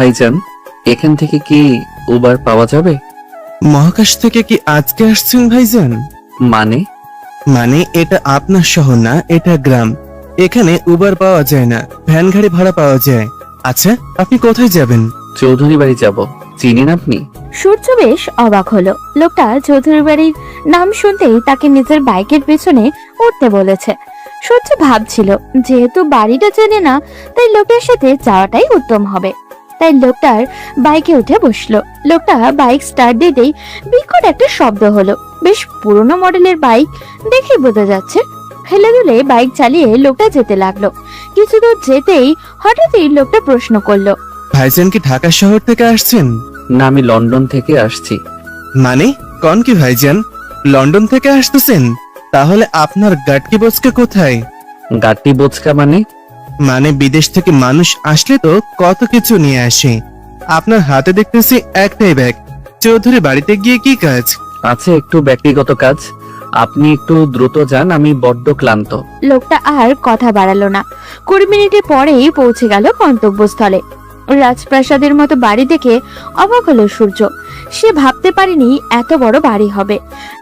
ভাইজান, এখান থেকে কি উবার পাওয়া যাবে? মহাকাশ থেকে কি আজকে আসছেন ভাইজান? মানে? মানে এটা আপনার শহর না, এটা গ্রাম। এখানে উবার পাওয়া যায় না, ভ্যান গাড়ি ভাড়া পাওয়া যায়। আচ্ছা, আপনি কোথায় যাবেন? চৌধুরী বাড়ি যাব। চিনেন আপনি? সূর্য বেশ অবাক হলো। লোকটা চৌধুরী বাড়ির নাম শুনতেই তাকে নিজের বাইকের পেছনে উঠতে বলেছে। সূর্য ভাবছিল, যেহেতু বাড়িটা চেনে না, তাই লোকের সাথে যাওয়াটাই উত্তম হবে। তাই লোকটার বাইকে উঠে বসলো। লোকটা বাইক স্টার্ট দিতেই বিকট একটা শব্দ হলো। বেশ পুরনো মডেলের বাইক, দেখে বোঝা যাচ্ছে। হেলে দুলে বাইক চালিয়ে লোকটা যেতে লাগলো। কিছু দূর যেতেই হঠাৎই লোকটা প্রশ্ন করলো, ভাইজান কি ঢাকা শহর থেকে আসছেন? না, আমি লন্ডন থেকে আসছি। মানে কোন কি ভাইজান, লন্ডন থেকে আসতেছেন? তাহলে আপনার গাটকি বচকা কোথায়? গাট্টি বোচকা মানে? মানে বিদেশ থেকে মানুষ আসলে তো কত কিছু নিয়ে আসে। আপনার হাতে দেখতেছি একটাই ব্যাগ। চৌধুরী বাড়িতে গিয়ে কি কাজ? আছে একটু ব্যক্তিগত কাজ। আপনি একটু দ্রুত যান, আমি বড্ড ক্লান্ত। লোকটা আর কথা বাড়ালো না। 20 মিনিটের পরেই পৌঁছে গেল গন্তব্যস্থলে। রাজপ্রাসাদের মতো বাড়ি দেখে অবাক হলো সূর্য। সে ভাবতে পারেনি এত বড় বাড়ি হবে।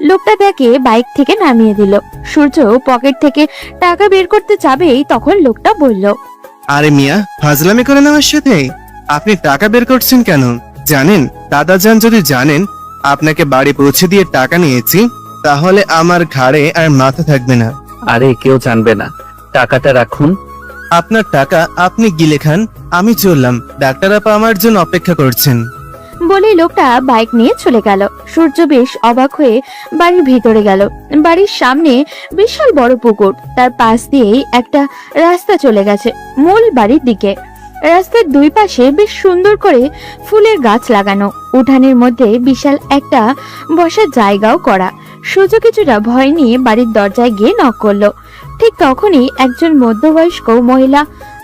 লোকটা তাকে বাইক থেকে নামিয়ে দিল। সূর্য পকেট থেকে টাকা বের করতে যাবেই তখন লোকটা বলল, আরে মিয়া, ফাজলামি করেন আমার সাথে? আপনি টাকা বের করছেন কেন? জানেন, দাদাজান যদি জানেন আপনাকে বাড়ি পৌঁছে দিয়ে টাকা নিয়েছি, তাহলে আমার ঘাড়ে আর মাথা থাকবে না। আরে কেউ জানবে না, টাকাটা রাখুন। আপনার টাকা আপনি গিলে খান, আমি চললাম। ডাক্তার আপা আমার জন্য অপেক্ষা করছেন। বলেই লোকটা বাইক নিয়ে চলে গেল। সূর্য বেশ অবাক হয়ে বাড়ির ভিতরে গেল। বাড়ির সামনে বিশাল বড় পুকুর, তার পাশ দিয়েই একটা রাস্তা চলে গেছে মূল বাড়ির দিকে। রাস্তার দুই পাশে বেশ সুন্দর করে ফুলের গাছ লাগানো। উঠানের মধ্যে বিশাল একটা বসার জায়গাও করা। সূর্য কিছুটা ভয় নিয়ে বাড়ির দরজায় গিয়ে নক করলো। ঠিক তখনই একজন মধ্যবয়স্ক মহিলা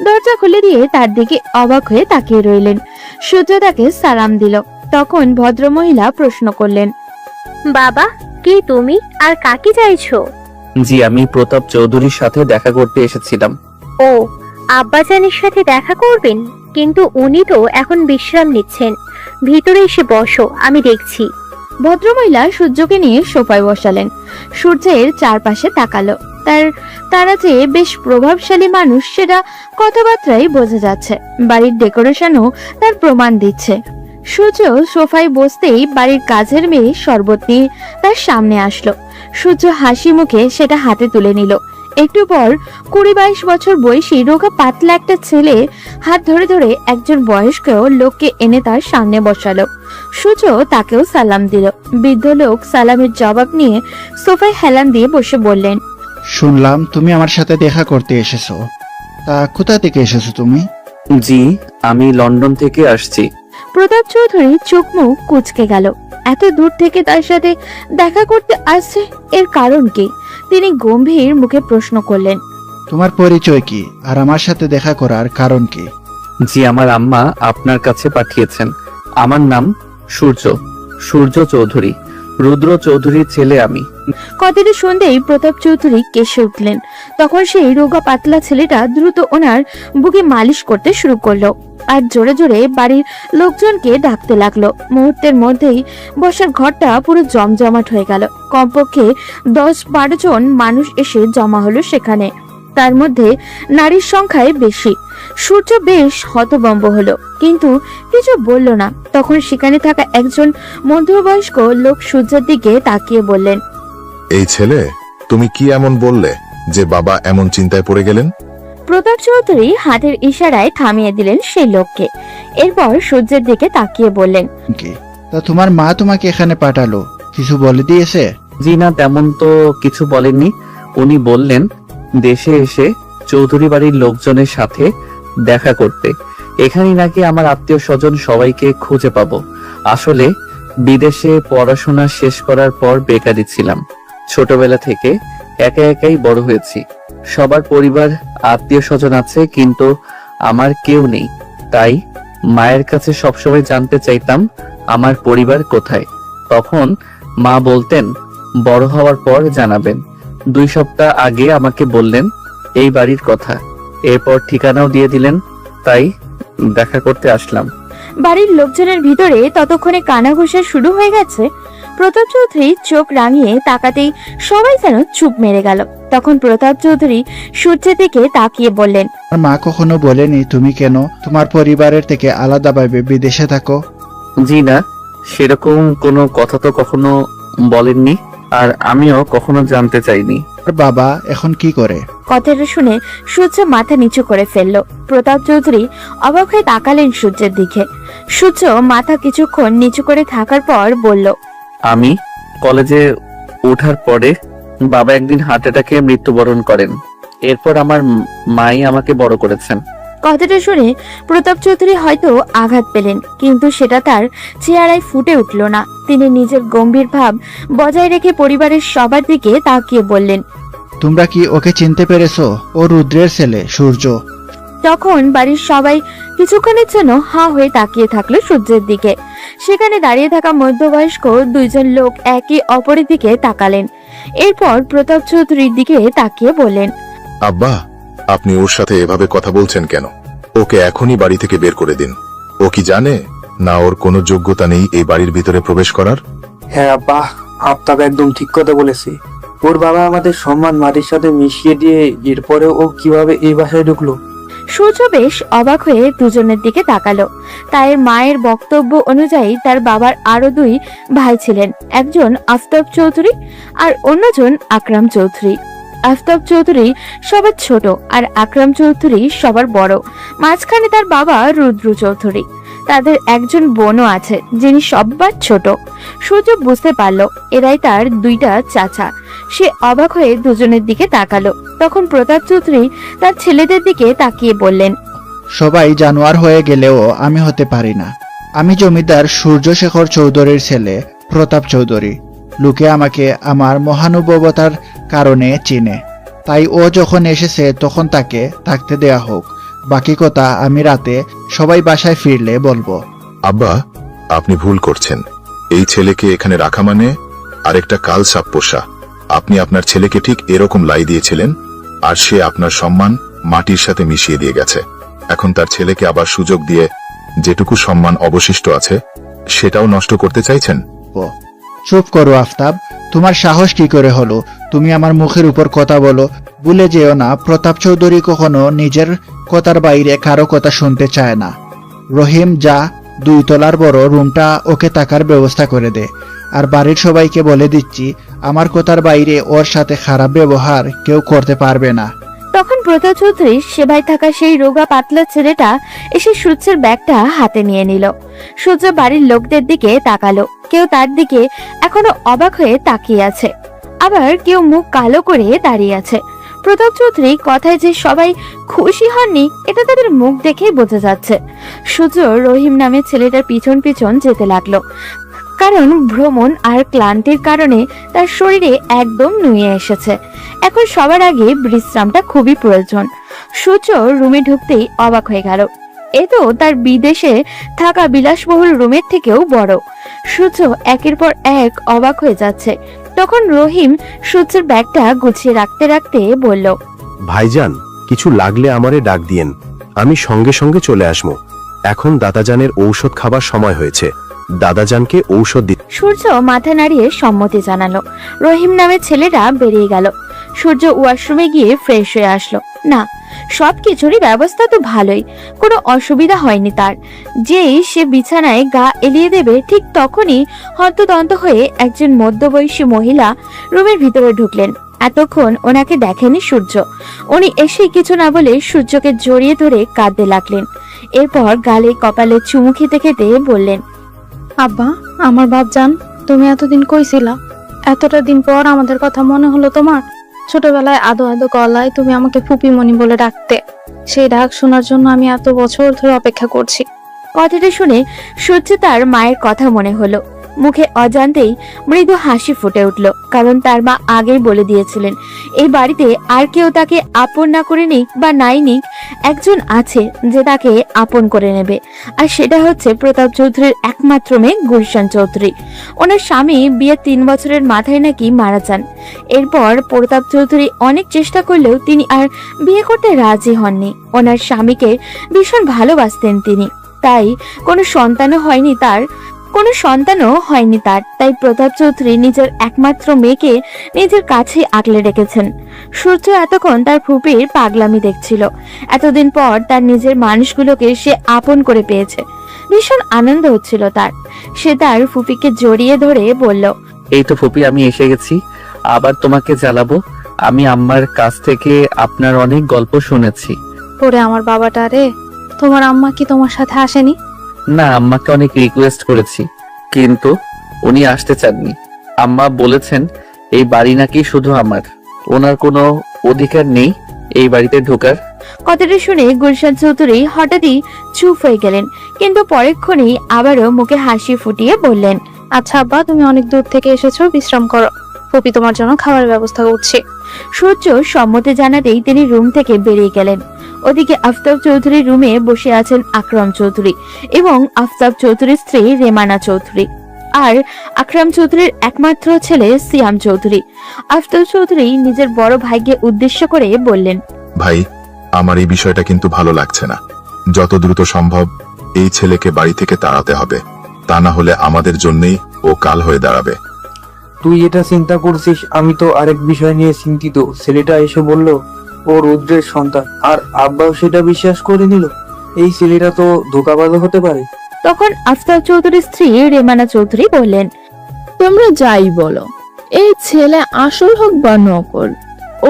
দরজা খুলে দিয়ে তার দিকে অবাক হয়ে তাকিয়ে রইলেন। সূর্য তাকে সালাম দিল। তখন ভদ্রমহিলা প্রশ্ন করলেন, বাবা, কি তুমি আর কাকে চাইছো? জি, আমি প্রতাপ চৌধুরীর সাথে দেখা করতে এসেছিলাম। ও, আব্বাজানের সাথে দেখা করবেন? কিন্তু উনি তো এখন বিশ্রাম নিচ্ছেন। ভিতরে এসে বসো, আমি দেখছি। ভদ্রমহিলা সূর্যকে নিয়ে সোফায় বসালেন। সূর্যের চারপাশে তাকালো। তারা যে বেশ প্রভাবশালী মানুষ সেটা কথাবার্তায় বোঝা যাচ্ছে। বাড়ির ডেকোরেশনও তার প্রমাণ দিচ্ছে। সূর্য সোফায় বসতেই বাড়ির কাজের মেয়ে শরবত নিয়ে তার সামনে আসলো। সূর্য হাসি মুখে সেটা হাতে তুলে নিল। একটু পর 20-22 বছর বয়সী রোগা পাতলা একটা ছেলে হাত ধরে ধরে একজন বয়স্ক লোককে এনে তার সামনে বসালো। সূর্য তাকেও সালাম দিল। বৃদ্ধ লোক সালামের জবাব নিয়ে সোফায় হেলান দিয়ে বসে বললেন, শুনলাম তুমি আমার সাথে দেখা করতে এসেছো। তা কোথা থেকে এসেছো তুমি? জি, আমি লন্ডন থেকে আসছি। প্রতাপ চৌধুরী চোখ মুখ কুঁচকে গেল। এত দূর থেকে তার সাথে দেখা করতে আসছে, এর কারণ কি? তিনি গম্ভীর মুখে প্রশ্ন করলেন, তোমার পরিচয় কি আর আমার সাথে দেখা করার কারণ কি? জি, আমার আম্মা আপনার কাছে পাঠিয়েছেন। আমার নাম সূর্য চৌধুরী, রুদ্র চৌধুরীর ছেলে আমি। কথাটি শুনতেই প্রতাপ চৌধুরী কেসে উঠলেন। তখন সেই রোগা পাতলা ছেলেটা দ্রুত ওনার বুকে মালিশ করতে শুরু করলো আর জোরে জোরে বাড়ির লোকজনকে ডাকতে লাগলো। মুহূর্তের মধ্যেই বসার ঘরটা পুরো জমজমাট হয়ে গেল। কমপক্ষে 10-12 জন মানুষ এসে জমা হলো সেখানে। তার মধ্যে নারীর সংখ্যায় বেশি। সূর্য বেশ হতভম্ব হলো, কিন্তু কিছু বলল না। তখন সেখানে থাকা একজন মধ্যবয়স্ক লোক সূর্যের দিকে তাকিয়ে বললেন, এই ছেলে, তুমি কি এমন বললে যে বাবা এমন চিন্তায় পড়ে গেলেন? প্রতাপ চৌধুরী হাতের ইশারায় থামিয়ে দিলেন সেই লোককে। এরপর সূর্যের দিকে তাকিয়ে বললেন, কি তা তোমার মা তোমাকে এখানে পাঠালো, কিছু বলে দিয়েছে? জি না, তেমন তো কিছু বলেননি। উনি বললেন দেশে এসে চৌধুরী বাড়ির লোকজনের সাথে দেখা করতে। এখানেই নাকি আমার আত্মীয় স্বজন সবাইকে খুঁজে পাবো। আসলে বিদেশে পড়াশোনা শেষ করার পর বেকারি ছিলাম। ছোটবেলা থেকে একা একাই বড় হয়েছি। সবার পরিবার আত্মীয় স্বজন আছে, কিন্তু আমার কেউ নেই। তাই মায়ের কাছে সবসময় জানতে চাইতাম আমার পরিবার কোথায়। তখন মা বলতেন বড় হওয়ার পর জানাবেন। 2 সপ্তাহ আগে আমাকে বললেন এই বাড়ির কথা। এরপর ঠিকানাও দিয়ে দিলেন, তাই দেখা করতে আসলাম। বাড়ির লোকজনের ভিতরে ততক্ষণে কানাঘুষা শুরু হয়ে গেছে। প্রতাপ চৌধুরী চোখ রাঙিয়ে তাকাতেই সবাই যেন চুপ মেরে গেল। তখন প্রতাপ চৌধুরী সূর্যের দিকে তাকিয়ে বললেন, আর মা কখনো বলেনি তুমি কেন তোমার পরিবারের থেকে আলাদাভাবে বিদেশে থাকো? জি না, সেরকম কোনো কথা তো কখনো বলেননি, আর আমিও কখনো জানতে চাইনি। আর বাবা এখন কি করে? কথাটা শুনে সূর্য মাথা নিচু করে ফেলল। প্রতাপ চৌধুরী অবাক হয়ে তাকালেন সূর্যের দিকে। সূর্য মাথা কিছুক্ষণ নিচু করে থাকার পর বলল, আমি কলেজে ওঠার পরে বাবা একদিন হার্ট অ্যাটাকে মৃত্যুবরণ করেন। এরপর আমার মাই আমাকে বড় করেছেন। কথাটা শুনে প্রতাপ চৌধুরী হয়তো আঘাত পেলেন, কিন্তু সেটা তার চেহারায় ফুটে উঠল না। তিনি নিজের গম্ভীর ভাব বজায় রেখে পরিবারের সবার দিকে তাকিয়ে বললেন, তোমরা কি ওকে চিনতে পেরেছো? ও রুদ্রের ছেলে সূর্য। তখন বাড়ির সবাই কিছুক্ষণের জন্য হাঁ হয়ে তাকিয়ে থাকলো সূর্যের দিকে। সেখানে দাঁড়িয়ে থাকা মধ্যবয়স্ক দুইজন লোক একে অপরের দিকে তাকালেন। এরপর প্রতাপ চৌধুরীর দিকে তাকিয়ে বললেন, আব্বা, আপনি ওর সাথে এভাবে কথা বলছেন কেন? ওকে এখনই বাড়ি থেকে বের করে দিন। ও কি জানে না ওর কোনো যোগ্যতা নেই এই বাড়ির ভিতরে প্রবেশ করার? হ্যাঁ আব্বা, আপনাকে একদম ঠিক কথা বলেছি। ওর বাবা আমাদের সম্মান মাটির সাথে মিশিয়ে দিয়ে এরপরে ও কিভাবে এই বাসায় ঢুকলো? সূর্য বেশ অবাক হয়ে দুজনের দিকে তাকালো। তার মায়ের বক্তব্য অনুযায়ী তার বাবার আরো দুই ভাই ছিলেন, একজন আফতাব চৌধুরী আর অন্যজন আকরাম চৌধুরী। আফতাব চৌধুরী সবার ছোট আর আকরাম চৌধুরী সবার বড়। মাঝখানে তার বাবা রুদ্র চৌধুরী। তাদের একজন বোনও আছে যিনি সবার ছোট। সূর্য বুঝতে পারলো এরাই তার দুইটা চাচা। সে অবাক হয়ে দুজনের দিকে তাকালো। তখন প্রতাপ চৌধুরী তার ছেলেদের দিকে তাকিয়ে বললেন, সবাই জানোয়ার হয়ে গেলেও আমি হতে পারি না। আমি জমিদার সূর্যশেখর চৌধুরীর ছেলে প্রতাপ চৌধুরী। লোকে আমাকে আমার মহানুভবতার কারণে চিনে, তাই ও যখন এসেছে তখন তাকে থাকতে দেয়া হোক। বাকি কথা আমি রাতে সবাই বাসায় ফিরলে বলবো। আব্বা, আপনি ভুল করছেন। এই ছেলেকে এখানে রাখা মানে আরেকটা কাল সাপ পোষা। আপনি আপনার ছেলেকে ঠিক এরকম লাই দিয়েছিলেন, আর সে আপনার সম্মান মাটির সাথে মিশিয়ে দিয়ে গেছে। এখন তার ছেলেকে আবার সুযোগ দিয়ে যেটুকু সম্মান অবশিষ্ট আছে সেটাও নষ্ট করতে চাইছেন? চুপ করো আফতাব, তোমার সাহস কি করে হলো? তুমি আমার মুখের উপর কথা বলো। ভুলে যেও না, প্রতাপ চৌধুরী কখনো নিজের কথার বাইরে কারো কথা শুনতে চায় না। রহিম, যা 2 তলার বড় রুমটা ওকে থাকার ব্যবস্থা করে দে। আর বাড়ির সবাইকে বলে দিচ্ছি, আমার কথার বাইরে ওর সাথে খারাপ ব্যবহার কেউ করতে পারবে না। তখন প্রতাপ চৌধুরী সেবায় থাকা সেই রোগা পাতলা ছেলেটা এসে সূর্যের ব্যাগটা হাতে নিয়ে নিল। সূর্য বাড়ির লোকদের দিকে তাকালো। কেউ তার দিকে এখনো অবাক হয়ে তাকিয়ে আছে, আবার কেউ মুখ কালো করে দাঁড়িয়ে আছে। প্রতাপ চৌধুরী কথায় যে সবাই খুশি হননি এটা তাদের মুখ দেখেই বোঝা যাচ্ছে। সূর্য রহিম নামে ছেলেটার পিছন পিছন যেতে লাগলো, কারণ ভ্রমণ আর ক্লান্তির কারণে তার শরীরে একদম নুয়ে এসেছে। এখন সবার আগে বিশ্রামটা খুবই প্রয়োজন। সূর্য রুমে ঢুকতেই অবাক হয়ে গেল। এ তো তার বিদেশে থাকা বিলাসবহুল রুমের থেকেও বড়। সূর্য একের পর এক অবাক হয়ে যাচ্ছে। তখন রহিম সূর্যের ব্যাগটা গুছিয়ে রাখতে রাখতে বলল, ভাইজান, কিছু লাগলে আমারে ডাক দিয়েন, আমি সঙ্গে সঙ্গে চলে আসবো। এখন দাদাজানের ঔষধ খাবার সময় হয়েছে, দাদাজানকে ঔষধ দিতে। সূর্য মাথা নাড়িয়ে সম্মতি জানালো। রহিম নামের ছেলেরা বেরিয়ে গেল। সূর্য ওয়াশরুমে গিয়ে ফ্রেশ হয়ে আসলো। না, সবকিছুরই ব্যবস্থা তো ভালোই, কোনো অসুবিধা হয়নি তার। যেই সে বিছানায় গা এলিয়ে দেবে ঠিক তখনই হন্তদন্ত হয়ে একজন মধ্যবয়সী মহিলা রুমের ভিতরে ঢুকলেন। এতক্ষণ ওনাকে দেখেনি সূর্য। উনি এসে কিছু না বলে সূর্যকে জড়িয়ে ধরে কাঁদতে লাগলেন। এরপর গালে কপালে চুমু খেতে খেতে বললেন, আব্বা, আমার বাপজান, তুমি এতদিন কইছিলা? এতটা দিন পর আমাদের কথা মনে হলো তোমার? ছোটবেলায় আদো আদো গলায় তুমি আমাকে ফুপিমণি বলে ডাকতে, সেই ডাক শোনার জন্য আমি এত বছর ধরে অপেক্ষা করছি। কথাটা শুনে সূর্য তার মায়ের কথা মনে হলো। মুখে অজান্তেই মৃদু হাসি ফুটে উঠল, কারণ তার মা আগেই বলে দিয়েছিলেন এই বাড়িতে আর কেউ তাকে আপন না করে নিক বা নাই নিক, একজন আছে যে তাকে আপন করে নেবে, আর সেটা হচ্ছে প্রতাপ চৌধুরীর একমাত্র মেয়ে গুলশান চৌধুরী। ওনার স্বামী বিয়ের 3 বছরের মাথায় নাকি মারা যান। এরপর প্রতাপ চৌধুরী অনেক চেষ্টা করলেও তিনি আর বিয়ে করতে রাজি হননি। ওনার স্বামীকে ভীষণ ভালোবাসতেন তিনি, তাই কোনো সন্তানও হয়নি তার। তাই প্রতাপ চৌধুরী নিজের একমাত্র মেয়েকে নিজের কাছে আগলে রেখেছেন। সূর্য এতক্ষণ তার ফুপির পাগলামি দেখছিল। এতদিন পর তার নিজের মানুষগুলোকে সে আপন করে পেয়েছে। ভীষণ আনন্দ হচ্ছিল তার। সে তার ফুপিকে জড়িয়ে ধরে বলল, এই তো ফুপি, আমি এসে গেছি। আবার তোমাকে জ্বালাবো? আমি আম্মার কাছ থেকে আপনার অনেক গল্প শুনেছি। ওরে আমার বাবাটা রে, তোমার আম্মা কি তোমার সাথে আসেনি? না, আম্মাকে অনেক রিকোয়েস্ট করেছি, কিন্তু উনি আসতে চাননি। আম্মা বলেছেন এই বাড়ি নাকি শুধু আমার, ওনার কোনো অধিকার নেই এই বাড়িতে ঢোকার। কথাটা শুনে গুলশান চৌধুরী হঠাৎই চুপ হয়ে গেলেন, কিন্তু পরেক্ষণেই আবারও মুখে হাসি ফুটিয়ে বললেন, আচ্ছা আব্বা, তুমি অনেক দূর থেকে এসেছো, বিশ্রাম করো। ফুপি তোমার জন্য খাবারের ব্যবস্থা করছে। সূর্য সম্মতি জানাতেই তিনি রুম থেকে বেরিয়ে গেলেন। ওদিকে আফতাব চৌধুরীর রুমে বসে আছেন আকরাম চৌধুরী এবং আফতাব চৌধুরীর স্ত্রী রেমানা চৌধুরী আর আকরাম চৌধুরীর একমাত্র ছেলে সিয়াম চৌধুরী। আফতাব চৌধুরী নিজের বড় ভাইকে উদ্দেশ্য করে বললেন, ভাই, আমার এই বিষয়টা কিন্তু ভালো লাগছে না। যত দ্রুত সম্ভব এই ছেলেকে বাড়ি থেকে তাড়াতে হবে, তা না হলে আমাদের জন্যই ও কাল হয়ে দাঁড়াবে। তুই এটা চিন্তা করছিস, আমি তো আরেক বিষয় নিয়ে চিন্তিত। ছেলেটা এসে বলল ও রুদ্রের সন্তান, আর আব্বাও সেটা বিশ্বাস করে নিল। এই ছেলেটা তো ধোঁকাবাজও হতে পারে। তখন আফতাব চৌধুরীর স্ত্রী রেমানা চৌধুরী বললেন, তোমরা যাই বলো, এই ছেলে আসল হোক বা নকল,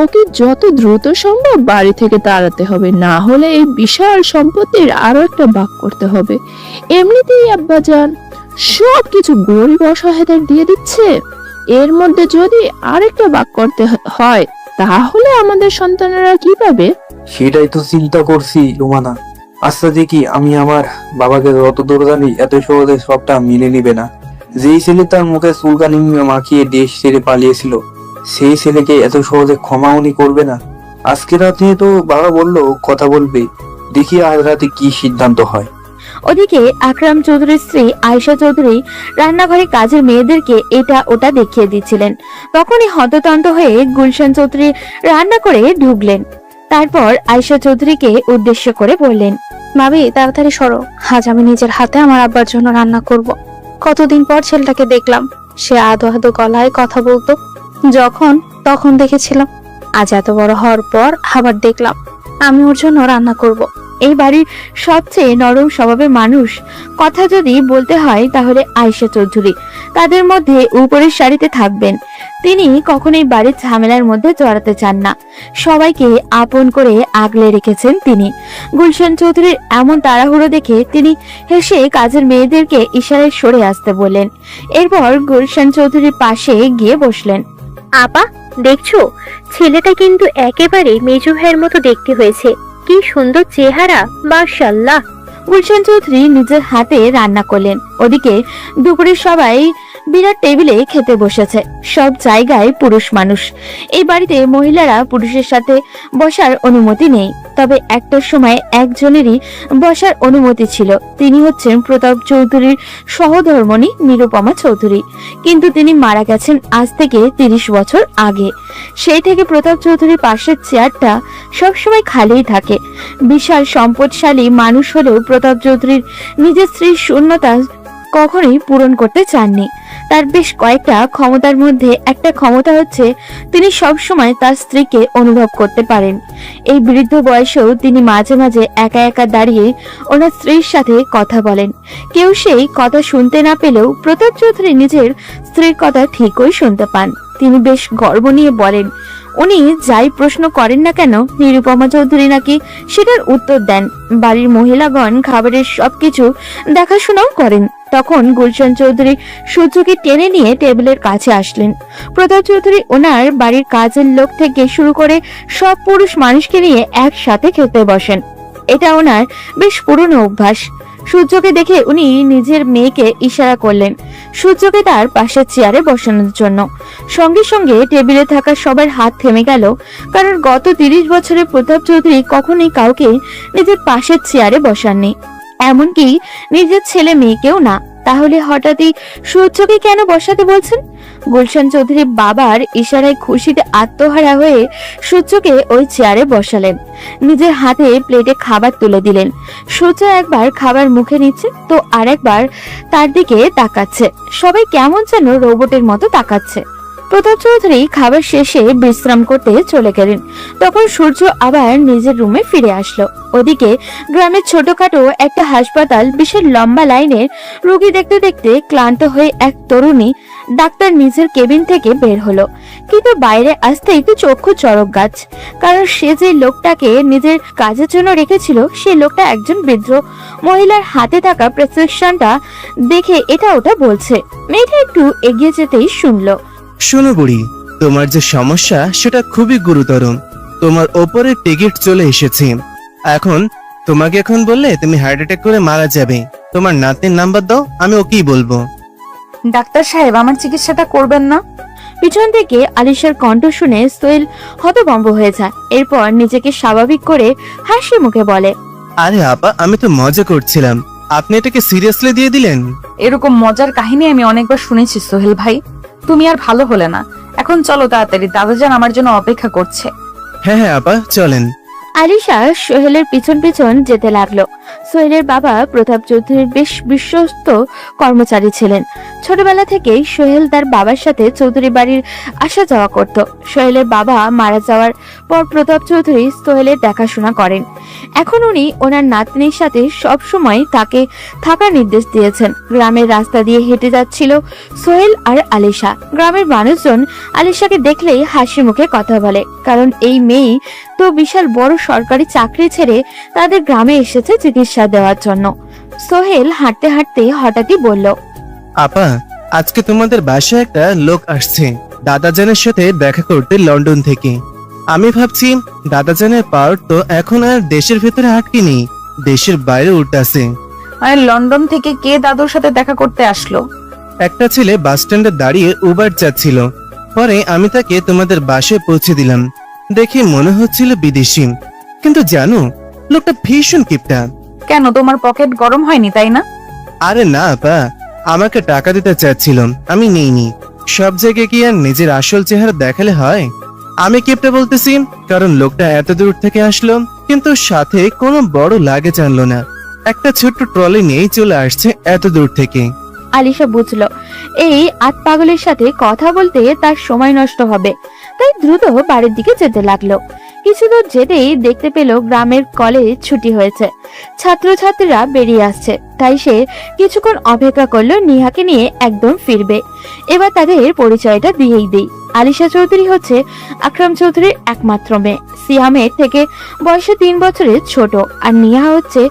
ওকে যত দ্রুত সম্ভব বাড়ি থেকে তাড়াতে হবে, না হলে এই বিশাল সম্পত্তির আরো একটা ভাগ করতে হবে। এমনিতেই আব্বাজান সবকিছু গরিব অসহায়দের দিয়ে দিচ্ছে, এর মধ্যে যদি আরেকটা ভাগ করতে হয় তাহলে আমাদের সন্তানেরা কি পাবে? সেটাই তো চিন্তা করছি রুমানা। আচ্ছা দেখি, আমি আমার বাবাকে যত দূর জানি এত সহজে সবটা মিলে নিবে না। যেই ছেলে তার মুখে চুলকানি মাখিয়ে দেশ ছেড়ে পালিয়েছিল, সেই ছেলেকে এত সহজে ক্ষমা উনি করবে না। আজকে রাতে তো বাবা বললো কথা বলবে, দেখি আজ রাতে কি সিদ্ধান্ত হয়। ওদিকে আকরাম চৌধুরীর স্ত্রী আয়েশা চৌধুরী রান্নাঘরে কাজের মেয়েদেরকে এটা ওটা দেখিয়ে দিচ্ছিলেন। তখনই হততন্ত হয়ে গুলশান চৌধুরী রান্না করে ঢুকলেন। তারপর আয়েশা চৌধুরীকে উদ্দেশ্য করে বললেন, ভাবি তাড়াতাড়ি সরো, আজ আমি নিজের হাতে আমার আব্বার জন্য রান্না করব। কতদিন পর ছেলেটাকে দেখলাম, সে আদো আদো গলায় কথা বলতো। তখন দেখেছিলাম, আজ এত বড় হওয়ার পর আবার দেখলাম। আমি ওর জন্য রান্না করব। এই বাড়ির সবচেয়ে নরম স্বভাবের মানুষ কথা যদি বলতে হয় তাহলে আয়েশা চৌধুরী তাদের মধ্যে উপরের সারিতে থাকবেন। তিনি কখনোই বাড়ির ঝামেলার মধ্যে জড়াতে চান না। সবাইকে আপন করে আগলে রেখেছেন তিনি। গুলশান চৌধুরীর এমন তাড়াহুড়ো দেখে তিনি হেসে কাজের মেয়েদেরকে ইশারায় সরে আসতে বললেন। এরপর গুলশান চৌধুরীর পাশে গিয়ে বসলেন। আপা, দেখছো ছেলেটা কিন্তু একেবারে মেজো ভাইয়ের মতো দেখতে হয়েছে। কি সুন্দর চেহারা, মাশাআল্লাহ। গুলশান চৌধুরী নিজের হাতে রান্না করলেন। ওদিকে দুপুরে সবাই বিরাট টেবিলে খেতে বসেছে। সব জায়গায় পুরুষ মানুষ। এই বাড়িতে মহিলারা পুরুষের সাথে বসার অনুমতি নেই। তবে একটা সময় একজনেরই বসার অনুমতি ছিল। তিনি হচ্ছেন প্রতাপ চৌধুরীর সহধর্মণী নিরুপমা চৌধুরী। কিন্তু তিনি মারা গেছেন আজ থেকে 30 বছর আগে। সেই থেকে প্রতাপ চৌধুরীর পাশের চেয়ারটা সবসময় খালিই থাকে। বিশাল সম্পদশালী মানুষ হলেও প্রতাপ চৌধুরীর নিজের স্ত্রীর শূন্যতা কখনোই পূরণ করতে চাননি। তার বেশ কয়েকটা ক্ষমতার মধ্যে একটা ক্ষমতা হচ্ছে তিনি সব সময় তার স্ত্রীকে অনুভব করতে পারেন। এই বৃদ্ধ বয়সেও তিনি মাঝে মাঝে একা একা দাঁড়িয়ে ওনার স্ত্রীর সাথে কথা বলেন। কেউ সেই কথা শুনতে না পেলেও প্রতাপ চৌধুরী নিজের স্ত্রীর কথা ঠিকই শুনতে পান। তিনি বেশ গর্ব নিয়ে বলেন, উনি যাই প্রশ্ন করেন না কেন নিরুপমা চৌধুরী নাকি সেটার উত্তর দেন। বাড়ির মহিলাগণ খাবারের সবকিছু দেখাশোনাও করেন। তখন গুলশান চৌধুরী সূর্যকে টেনে নিয়ে টেবিলের কাছে আসলেন। প্রতাপ চৌধুরী ওনার বাড়ির কাজের লোক থেকে শুরু করে সব পুরুষ মানুষকে নিয়ে একসাথে খেতে বসেন। এটা ওনার বেশ পুরনো অভ্যাস। সূর্যকে দেখে উনি নিজের মেয়েকে ইশারা করলেন সূর্যকে তার পাশের চেয়ারে বসানোর জন্য। সঙ্গে সঙ্গে টেবিলে থাকা সবার হাত থেমে গেল, কারণ গত 30 বছরে প্রতাপ চৌধুরী কখনোই কাউকে নিজের পাশের চেয়ারে বসাননি, এমনকি নিজের ছেলে মেয়েকেও না। তাহলে হঠাৎই সূর্যকে কেন বসাতে বলছেন? গুলশান চৌধুরী বাবার ইশারায় খুশিতে আত্মহারা হয়ে সূর্যকে ওই চেয়ারে বসালেন। নিজের হাতে প্লেটে খাবার তুলে দিলেন। সূর্য একবার খাবার মুখে নিচ্ছে তো আরেকবার তার দিকে তাকাচ্ছে। সবাই কেমন যেন রোবটের মতো তাকাচ্ছে। প্রতাপ চৌধুরী খাবার শেষে বিশ্রাম করতে চলে গেলেন। তখন সূর্য আবার নিজের রুমে ফিরে আসলো। ওদিকে গ্রামের ছোটখাটো একটা হাসপাতাল, বিশাল লম্বা লাইনের রোগী দেখতে দেখতে ক্লান্ত হয়ে এক তরুণী ডাক্তার নিজের কেবিন থেকে বের হলো। কিন্তু বাইরে আসতে একটু চক্ষু চড়ক গাছ, কারণ সে যে লোকটাকে নিজের কাজের জন্য রেখেছিল সেই লোকটা একজন বৃদ্ধ মহিলার হাতে থাকা প্রেসক্রিপশনটা দেখে এটা ওটা বলছে। মেয়েটা একটু এগিয়ে যেতেই শুনলো, শোনো বুড়ি, তোমার যে সমস্যা সেটা খুবই গুরুতর। তোমার ওপরে টিকিট চলে এসেছে। তোমাকে এখন বললে তুমি হার্ট অ্যাটাক করে মারা যাবে। তোমার নাতনির নাম্বার দাও, আমি ওকেই বলবো। ডাক্তার সাহেব, আমার চিকিৎসাটা করবেন না? পিছন থেকে আলিশার কণ্ঠ শুনে সোহেল হতভম্ব হয়ে যায়। এরপর নিজেকে স্বাভাবিক করে হাসি মুখে বলে, আরে আপা, আমি তো মজা করছিলাম, আপনি এটাকে সিরিয়াসলি দিয়ে দিলেন। এরকম মজার কাহিনী আমি অনেকবার শুনেছি সোহেল ভাই, তুমি আর ভালো হলে না। এখন চলো তাড়াতাড়ি, দাদাজান আমার জন্য অপেক্ষা করছে। হ্যাঁ হ্যাঁ আপা, চলেন। আলিশা সোহেলের পিছন পিছন যেতে লাগলো। সোহেলের বাবা প্রতাপ চৌধুরীর বেশ বিশ্বস্ত কর্মচারী ছিলেন। ছোটবেলা থেকেই সোহেল তার বাবার সাথে চৌধুরী বাড়ির আসা যাওয়া করত। সোহেলের বাবা মারা যাওয়ার পর প্রতাপ চৌধুরী সোহেলের দেখাশোনা করেন। এখন উনি ওনার নাতনির সাথে সব সময় তাকে থাকার নির্দেশ দিয়েছেন। গ্রামের রাস্তা দিয়ে হেঁটে যাচ্ছিল সোহেল আর আলিশা। গ্রামের মানুষজন আলিশাকে দেখলেই হাসি মুখে কথা বলে, কারণ এই মেয়ে তো বিশাল বড় সরকারি চাকরি ছেড়ে তাদের গ্রামে এসেছে চিকিৎসা দেওয়ার জন্য। সোহেল হাঁটতে হাঁটতে হঠাৎই বলল, আপা, আজকে তোমাদের বাসায় একটা লোক আসছে দাদাজানের সাথে দেখা করতে লন্ডন থেকে। আমি ভাবছি দাদাজানের পাওয়ার তো এখন আর দেশের ভেতরে আটকে নেই, দেশের বাইরে উঠতেছে। মানে লন্ডন থেকে কে দাদুর সাথে দেখা করতে আসলো? একটা ছেলে বাস স্ট্যান্ডে দাঁড়িয়ে উবার যাচ্ছিল, পরে আমি তাকে তোমাদের বাসায় পৌঁছে দিলাম। দেখে মনে হচ্ছিল বিদেশি, কিন্তু জানো লোকটা ভীষণ কিপটা। কেন, তোমার পকেট গরম হয়নি তাই না? আরে না আপা, আমাকে টাকা দিতে চাচ্ছিল, আমি নেইনি। সব জায়গায় কি আর নিজের আসল চেহারা দেখালে হয়? আমি কিপটা বলতেছি কারণ লোকটা এত দূর থেকে আসলো, কিন্তু সাথে কোনো বড় লাগেজ আনলো না। একটা ছোট্ট ট্রলি নিয়েই চলে আসছে এত দূর থেকে। আলিশা বুঝলো এই আত পাগলের সাথে কথা বলতে তার সময় নষ্ট হবে, তাই দ্রুত বাড়ির দিকে যেতে লাগলো। কিছু দূর যেতেই দেখতে পেল গ্রামের কলেজ ছুটি হয়েছে, ছাত্রছাত্রীরা বেরিয়ে আসছে। তাই সে কিছুক্ষণ অপেক্ষা করলো নিহাকে নিয়ে একদম ফিরবে। এবার তাদের পরিচয়টা দিয়েই দেই। আলিশা চৌধুরী হচ্ছে আকরাম চৌধুরীর একমাত্র মেয়ে। সিয়ামের থেকে বয়সে 3 বছরের ছোট। আর নিহা হচ্ছে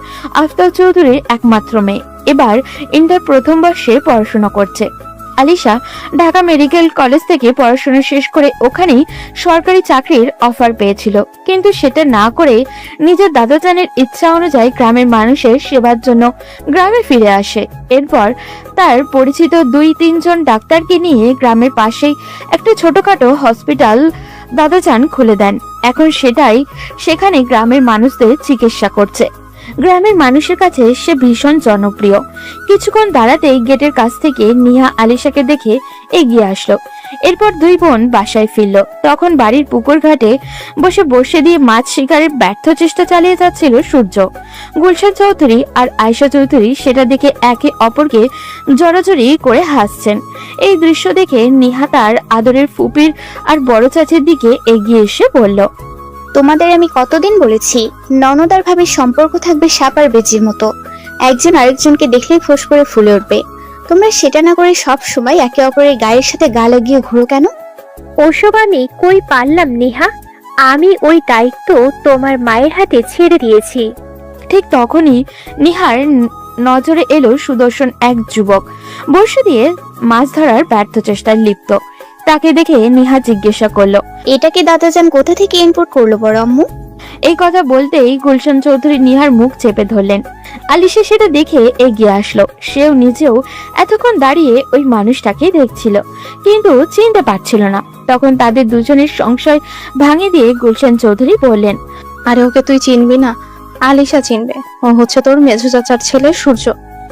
আফতাব চৌধুরীর একমাত্র মেয়ে। এবার ইন্টার প্রথম বর্ষে পড়াশোনা করছে। আলিশা ঢাকা মেডিকেল কলেজ থেকে পড়াশোনা শেষ করে ওখানেই সরকারি চাকরির অফার পেয়েছিল, কিন্তু সেটা না করে নিজের দাদাজানের ইচ্ছা অনুযায়ী গ্রামের মানুষের সেবার জন্য গ্রামে ফিরে আসে। এরপর তার পরিচিত 2-3 জন ডাক্তারকে নিয়ে গ্রামের পাশেই একটা ছোটখাটো হসপিটাল দাদাজান খুলে দেন। এখন সেখানে গ্রামের মানুষদের চিকিৎসা করছে। গ্রামের মানুষের কাছে সে ভীষণ জনপ্রিয়। কিছুক্ষণ দাঁড়াতেই গেটের কাছ থেকে নিহা আলিশাকে দেখে এগিয়ে আসলো। এরপর 2 বোন বাসায় ফিরল। তখন বাড়ির পুকুর ঘাটে বসে দিয়ে মাছ শিকারের ব্যর্থ চেষ্টা চালিয়ে যাচ্ছিল সূর্য। গুলশান চৌধুরী আর আয়েশা চৌধুরী সেটা দেখে একে অপরকে জড়াজড়ি করে হাসছেন। এই দৃশ্য দেখে নিহা তার আদরের ফুপির আর বড় চাচির দিকে এগিয়ে এসে বলল, তোমাদের আমি কতদিন বলেছি ননদ আর ভাবির সম্পর্ক থাকবে সাপ আর বেজির মতো, একজন আরেকজনকে দেখলেই ফোঁস করে ফুলে উঠবে। তোমরা সেটা না করে সব সময় একে অপরের গায়ের সাথে গা লাগিয়ে ঘুরো কেন? ওসব আমি কই পারলাম নিহা, আমি ওই দায়িত্ব তোমার মায়ের হাতে ছেড়ে দিয়েছি। ঠিক তখনই নিহার নজরে এলো সুদর্শন এক যুবক বর্ষা দিয়ে মাছ ধরার ব্যর্থ চেষ্টায় লিপ্ত। তাকে দেখে নিহা জিজ্ঞাসা করলো, এটাকে দাদাজান কোথা থেকে ইম্পোর্ট করলো বড় আম্মু? এই কথা বলতেই গুলশান চৌধুরী নিহার মুখ চেপে ধরলেন। আলিশা সেটা দেখে এগিয়ে আসলো। সেও নিজেও এতক্ষণ দাঁড়িয়ে ওই মানুষটাকে দেখছিল, কিন্তু চিনতে পারছিল না। তখন তাদের দুজনের সংশয় ভাঙে দিয়ে গুলশান চৌধুরী বললেন, আরে ওকে তুই চিনবি না? আলিশা চিনবে, ও হচ্ছে তোর মেজো চাচার ছেলে সূর্য।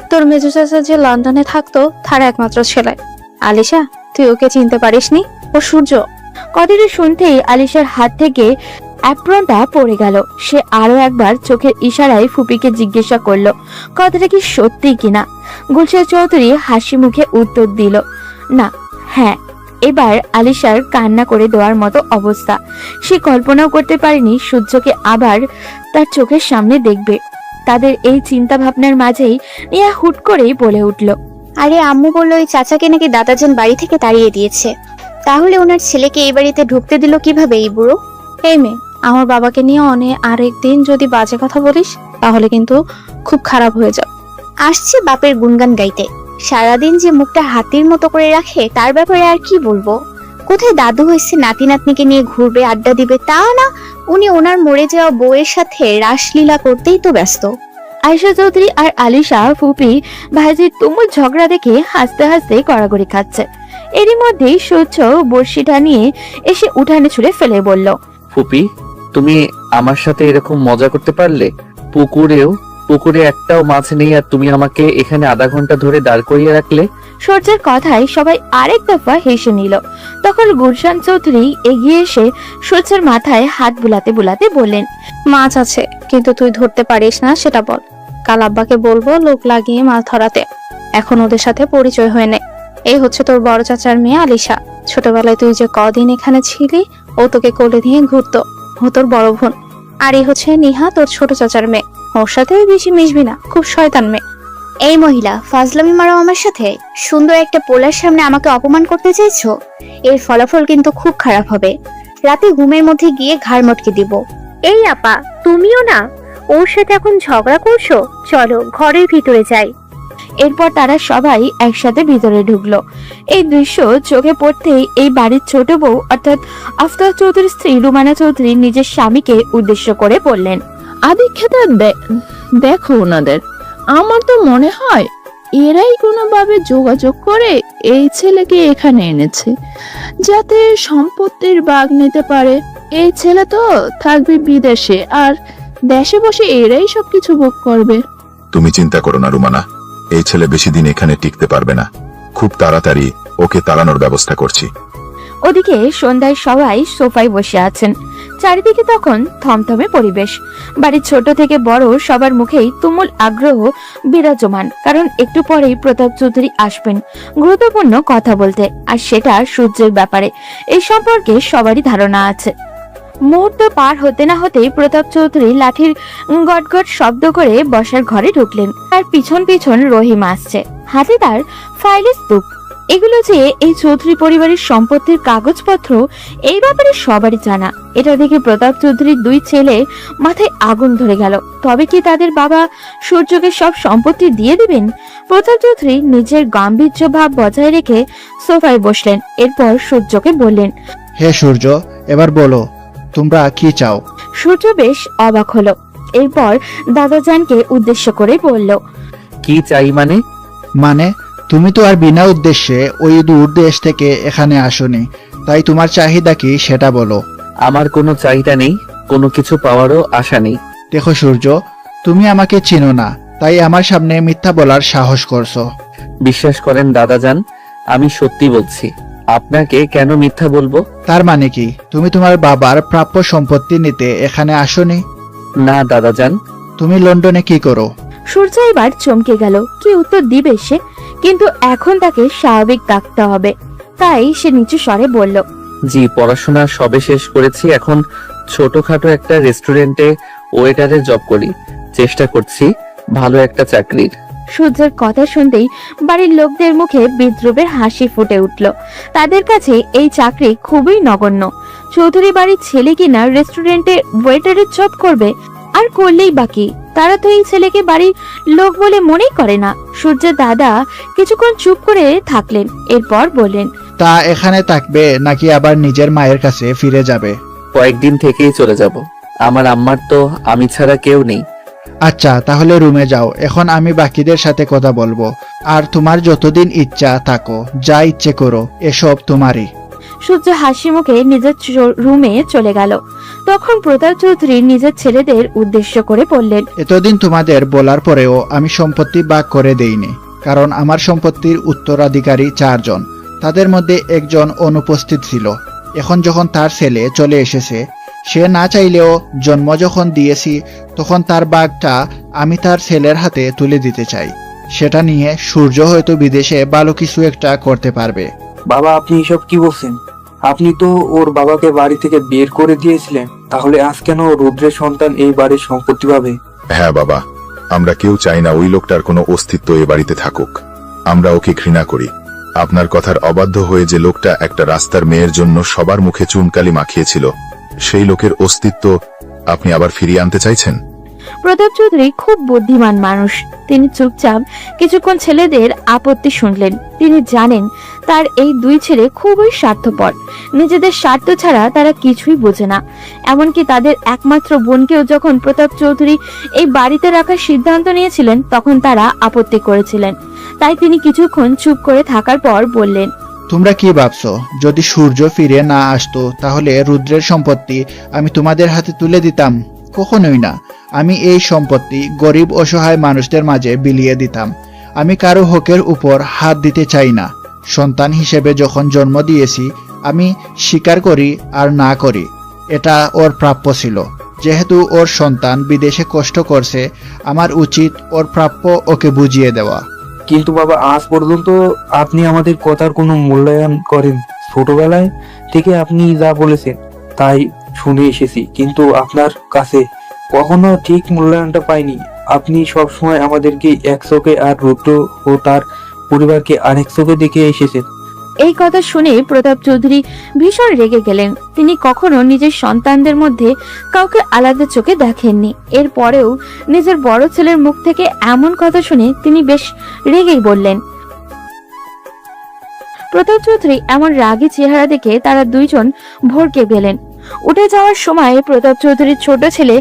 তোর মেজো চাচা যে লন্ডনে থাকতো তার একমাত্র ছেলে। আলিশা, তুই ওকে চিনতে পারিসনি? ও সূর্য। কথাটা শুনতেই আলিশার হাত থেকে অ্যাপ্রনটা পড়ে গেল। সে আরো একবার চোখের ইশারায় ফুপিকে জিজ্ঞাসা করলো কথাটা কি সত্যি কিনা। গুলশান চৌধুরী হাসি মুখে উত্তর দিল, না, হ্যাঁ। এবার আলিশার কান্না করে দেওয়ার মতো অবস্থা। সে কল্পনাও করতে পারেনি সূর্যকে আবার তার চোখের সামনে দেখবে। তাদের এই চিন্তা ভাবনার মাঝেই নিয়া হুট করেই বলে উঠল, আরে আম্মু বললো ওই চাচাকে নাকি দাদাজান বাড়ি থেকে তাড়িয়ে দিয়েছে। তাহলে ওনার ছেলেকে এই বাড়িতে ঢুকতে দিল কিভাবে এই বুড়ো? এই মেয়ে, আমার বাবাকে নিয়ে আরেকদিন যদি বাজে কথা বলিস তাহলে কিন্তু খুব খারাপ হয়ে যাবে। আসছে বাপের গুনগান গাইতে, সারাদিন যে মুখটা হাতির মতো করে রাখে তার ব্যাপারে আর কি বলবো। কোথায় দাদু হয়েছে নাতি নাতনিকে নিয়ে ঘুরবে, আড্ডা দিবে, তা না, উনি ওনার মরে যাওয়া বউয়ের সাথে রাসলীলা করতেই তো ব্যস্ত। আয়েশা চৌধুরী আর আলিশা ফুপি ভাইজির তুমুল ঝগড়া দেখে হাসতে হাসতে গড়াগড়ি খাচ্ছে। এরই মধ্যেই সূর্য বড়শিটা নিয়ে এসে উঠানে ছুঁড়ে ফেলে বলল, ফুপি, তুমি আমার সাথে এরকম মজা করতে পারলে? পুকুরে একটাও মাছ নেই আর তুমি আমাকে এখানে আধা ঘন্টা ধরে দাঁড় করিয়ে রাখলে। সূর্যের কথায় সবাই আরেক দফা হেসে নিল। তখন গুলশান চৌধুরী এগিয়ে এসে সূর্যের মাথায় হাত বুলাতে বুলাতে বললেন, মাছ আছে, কিন্তু তুই ধরতে পারিস না সেটা বল। কাল আব্বাকে বলবো লোক লাগিয়ে মাছ ধরাতে। এখন ওদের সাথে পরিচয় হয়ে নে। এই হচ্ছে তোর বড় চাচার মেয়ে আলিশা। ছোটবেলায় তুই যে কদিন এখানে ছিলি ও তোকে কোলে নিয়ে ঘুরতো, ও তোর বড় বোন। আর এই হচ্ছে নিহা, তোর ছোট চাচার মেয়ে। ওর সাথে বেশি মিশবি না, খুব শয়তান মেয়ে। এই মহিলা, ফাজলামি মারো আমার সাথে? সুন্দর একটা পোলার সামনে আমাকে অপমান করতে চাইছো? এর ফলাফল কিন্তু খুব খারাপ হবে। রাতে ঘুমের মধ্যে গিয়ে ঘাড় মটকে দিব। এই আপা, তুমিও না ওর সাথে এখন ঝগড়া করছো? চলো ঘরের ভিতরে যাই। এরপর তারা সবাই একসাথে ভিতরে ঢুকলো। এই দৃশ্য চোখে পড়তেই এই বাড়ির ছোট বউ অর্থাৎ আফতাব চৌধুরীর স্ত্রী রুমানা চৌধুরী নিজের স্বামীকে উদ্দেশ্য করে বললেন, আদিক্ষেতা দেখো ওনাদের। আমার তো মনে হয় এরাই কোনোভাবে যোগাযোগ করে এই ছেলেকে এখানে এনেছে যাতে সম্পত্তির ভাগ নিতে পারে। এই ছেলে তো থাকবে বিদেশে আর দেশে বসে এরাই সবকিছু ভোগ করবে। তুমি চিন্তা করো না রুমানা, এই ছেলে বেশি দিন এখানে টিকতে পারবে না। খুব তাড়াতাড়ি ওকে তাড়ানোর ব্যবস্থা করছি। ওদিকে সন্ধ্যায় সবাই সোফায় বসে আছেন। চারিদিকে তখন থমথমে পরিবেশ। বাড়ির ছোট থেকে বড় সবার মুখেই তুমুল আগ্রহ বিরাজমান, কারণ একটু পরেই প্রতাপ চৌধুরী আসবেন গুরুত্বপূর্ণ কথা বলতে, আর সেটা সূর্যের ব্যাপারে। এই সম্পর্কে সবারই ধারণা আছে। মুহূর্ত পার হতে না হতেই প্রতাপ চৌধুরী লাঠির গটগট শব্দ করে বসার ঘরে ঢুকলেন। তার পিছন পিছন রহিম আসছে, হাতে তার ফাইলের স্তূপ। এগুলো যে এই চৌধুরী পরিবারের সম্পত্তির কাগজপত্র, এই ব্যাপারে সবারই জানা। এটা দেখে প্রতাপ চৌধুরীর দুই ছেলে মাথায় আগুন ধরে গেল। তবে কি তাদের বাবা সূর্যকে সব সম্পত্তি দিয়ে দিবেন? প্রতাপ চৌধুরী নিজের গাম্ভীর্য ভাব বজায় রেখে সোফায় বসলেন। এরপর সূর্যকে বললেন, হে সূর্য, এবার বলো তোমরা কি চাও? সূর্য বেশ অবাক হলো। এরপর দাদাজানকে উদ্দেশ্য করে বলল, কি চাই মানে? মানে তুমি তো আর বিনা উদ্দেশ্যে ওই দূর দেশ থেকে এখানে আসোনি, তাই তোমার চাহিদা কি সেটা বলো। আমার কোনো চাহিদা নেই, কোনো কিছু পাওয়ারও আশা নেই। দেখো সূর্য, তুমি আমাকে চিনো না, তাই আমার সামনে মিথ্যা বলার সাহস করছো। বিশ্বাস করেন দাদাজান, আমি সত্যি বলছি। আপনাকে কেন মিথ্যা বলবো? তার মানে কি তুমি তোমার বাবার প্রাপ্য সম্পত্তি নিতে এখানে আসোনি? না দাদাজান। তুমি লন্ডনে কি করো? সূর্য এবার চমকে গেল। কি উত্তর দিবে সে? কিন্তু এখন তাকে স্বাভাবিক থাকতে হবে, তাই সে নিচু স্বরে বলল, জি, পড়াশোনা সবে শেষ করেছি। এখন ছোটখাটো একটা রেস্টুরেন্টে ওয়েটারের জব করি। চেষ্টা করছি ভালো একটা চাকরির। সূর্যের কথা শুনতেই বাড়ির লোকদের মুখে বিদ্রুপের হাসি ফুটে উঠল। তাদের কাছে এই চাকরি খুবই নগণ্য। চৌধুরী বাড়ির ছেলে কিনা রেস্টুরেন্টে ওয়েটারের জব করবে, আর করলেই বাকি। তারা তো এই ছেলেকে বাড়ির লোক বলে মনেই করে না। সূর্যের দাদা কিছুক্ষণ চুপ করে থাকলেন, এরপর বললেন, তা এখানে থাকবে নাকি আবার নিজের মায়ের কাছে ফিরে যাবে? কয়েকদিন থেকেই চলে যাব। আমার আম্মার তো আমি ছাড়া কেউ নেই। আচ্ছা, তাহলে রুমে যাও, এখন আমি বাকিদের সাথে কথা বলবো। আর তোমার যতদিন ইচ্ছা থাকো, যা ইচ্ছে করো, এসব তোমারই। সূর্য হাসি মুখে নিজের রুমে চলে গেল। তখন প্রতাপ চৌধুরী নিজের ছেলেদের উদ্দেশ্য করে বললেন, এতদিন তোমাদের বলার পরেও আমি সম্পত্তি ভাগ করে দেইনি, কারণ আমার সম্পত্তির উত্তরাধিকারী 4 জন। তাদের মধ্যে একজন অনুপস্থিত ছিল। এখন যখন তার ছেলে চলে এসেছে, সে না চাইলেও জন্ম যখন দিয়েছি তখন তার ভাগটা আমি তার ছেলের হাতে তুলে দিতে চাই। সেটা নিয়ে সূর্য হয়তো বিদেশে ভালো কিছু একটা করতে পারবে। বাবা, আপনি এসব কি বলছেন? আপনি তো ওর বাবাকে বাড়ি থেকে বের করে দিয়েছিলেন, তাহলে আজ কেন রুদ্রের সন্তান এই বাড়ির সম্পত্তি পাবে? হ্যাঁ বাবা, আমরা কেউ চাই না ওই লোকটার কোনো অস্তিত্ব এ বাড়িতে থাকুক। আমরা ওকে ঘৃণা করি। আপনার কথার অবাধ্য হয়ে যে লোকটা একটা রাস্তার মেয়ের জন্য সবার মুখে চুনকালি মাখিয়েছিল, সেই লোকের অস্তিত্ব আপনি আবার ফিরিয়ে আনতে চাইছেন? প্রতাপ চৌধুরী খুব বুদ্ধিমান মানুষ। তিনি চুপচাপ কিছুক্ষণ ছেলেদের আপত্তি শুনলেন। তিনি জানেন তার এই দুই ছেলে খুবই স্বার্থপর। নিজেদের স্বার্থ ছাড়া তারা কিছুই বোঝে না। এমনকি তাদের একমাত্র বোনকেও যখন প্রতাপ চৌধুরী এই বাড়িতে রাখার সিদ্ধান্ত নিয়েছিলেন, তখন তারা আপত্তি করেছিলেন। তাই তিনি কিছুক্ষণ চুপ করে থাকার পর বললেন, তোমরা কি ভাবছো, যদি সূর্য ফিরে না আসতো তাহলে রুদ্রের সম্পত্তি আমি তোমাদের হাতে তুলে দিতাম? কখনোই না। আমি এই সম্পত্তি গরিব অসহায় মানুষদের মাঝে বিলিয়ে দিতাম। আমি কারো হকের উপর হাত দিতে চাই না। সন্তান হিসেবে যখন জন্ম দিয়েছি, আমি স্বীকার করি আর না করি, এটা ওর প্রাপ্য ছিল। যেহেতু ওর সন্তান বিদেশে কষ্ট করছে, আমার উচিত ওর প্রাপ্য ওকে বুঝিয়ে দেওয়া। কিন্তু বাবা, আজ পর্যন্ত আপনি আমাদের কথার কোনো মূল্যায়ন করেন। ছোটবেলায় থেকে আপনি যা বলেছেন তাই শুনে এসেছি, কিন্তু আপনার কাছে কখনো ঠিক মূল্যায়নটা পাইনি। আপনি সব সময় আমাদেরকে এক চোখে আর রুদ্র ও তার পরিবারকে আরেক চোখে দেখে এসেছেন। এই কথা শুনে প্রতাপ চৌধুরী ভীষণ রেগে গেলেন। তিনি কখনো নিজের সন্তানদের মধ্যে কাউকে আলাদা চোখে দেখেননি। এরপরেও নিজের বড় ছেলের মুখ থেকে এমন কথা শুনে তিনি বেশ রেগেই বললেন। প্রতাপ চৌধুরী এমন রাগী চেহারা দেখে তারা দুইজন ভড়কে গেলেন। উঠে যাওয়ার সময় প্রতাপ চৌধুরীর ছোট ছেলে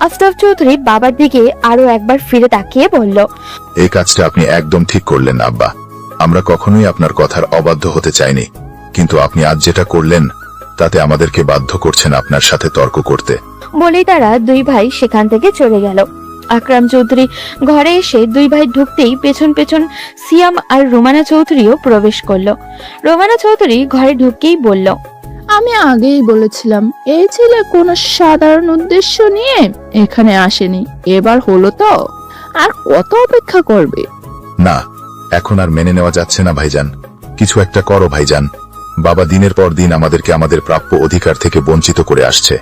আফতাব চৌধুরী বাবার দিকে আরো একবার ফিরে তাকিয়ে বলল, এই কাজটা আপনি একদম ঠিক করলেন আব্বা। আমরা কখনোই আপনার কথার অবাধ্য হতে চাইনি, কিন্তু আপনি আজ যেটা করলেন তাতে আমাদেরকে বাধ্য করছেন আপনার সাথে তর্ক করতে। বলেই তারা দুই ভাই সেখান থেকে চলে গেল। আকরাম চৌধুরী ঘরে এসে দুই ভাই ঢুকতেই পেছন পেছন সিয়াম আর রোমানা চৌধুরীও প্রবেশ করলো। রোমানা চৌধুরী ঘরে ঢুকতেই বলল, আমি আগেই বলেছিলাম এই ছেলে কোনো সাধারণ উদ্দেশ্য নিয়ে এখানে আসেনি। এবার হলো তো, আর কত অপেক্ষা করবে? না, এখন আর মেনে নেওয়া যাচ্ছে না ভাইজান। কিছু একটা করো ভাইজান। বাবা দিনের পর দিন আমাদেরকে আমাদের প্রাপ্য অধিকার থেকে বঞ্চিত করে আসছে।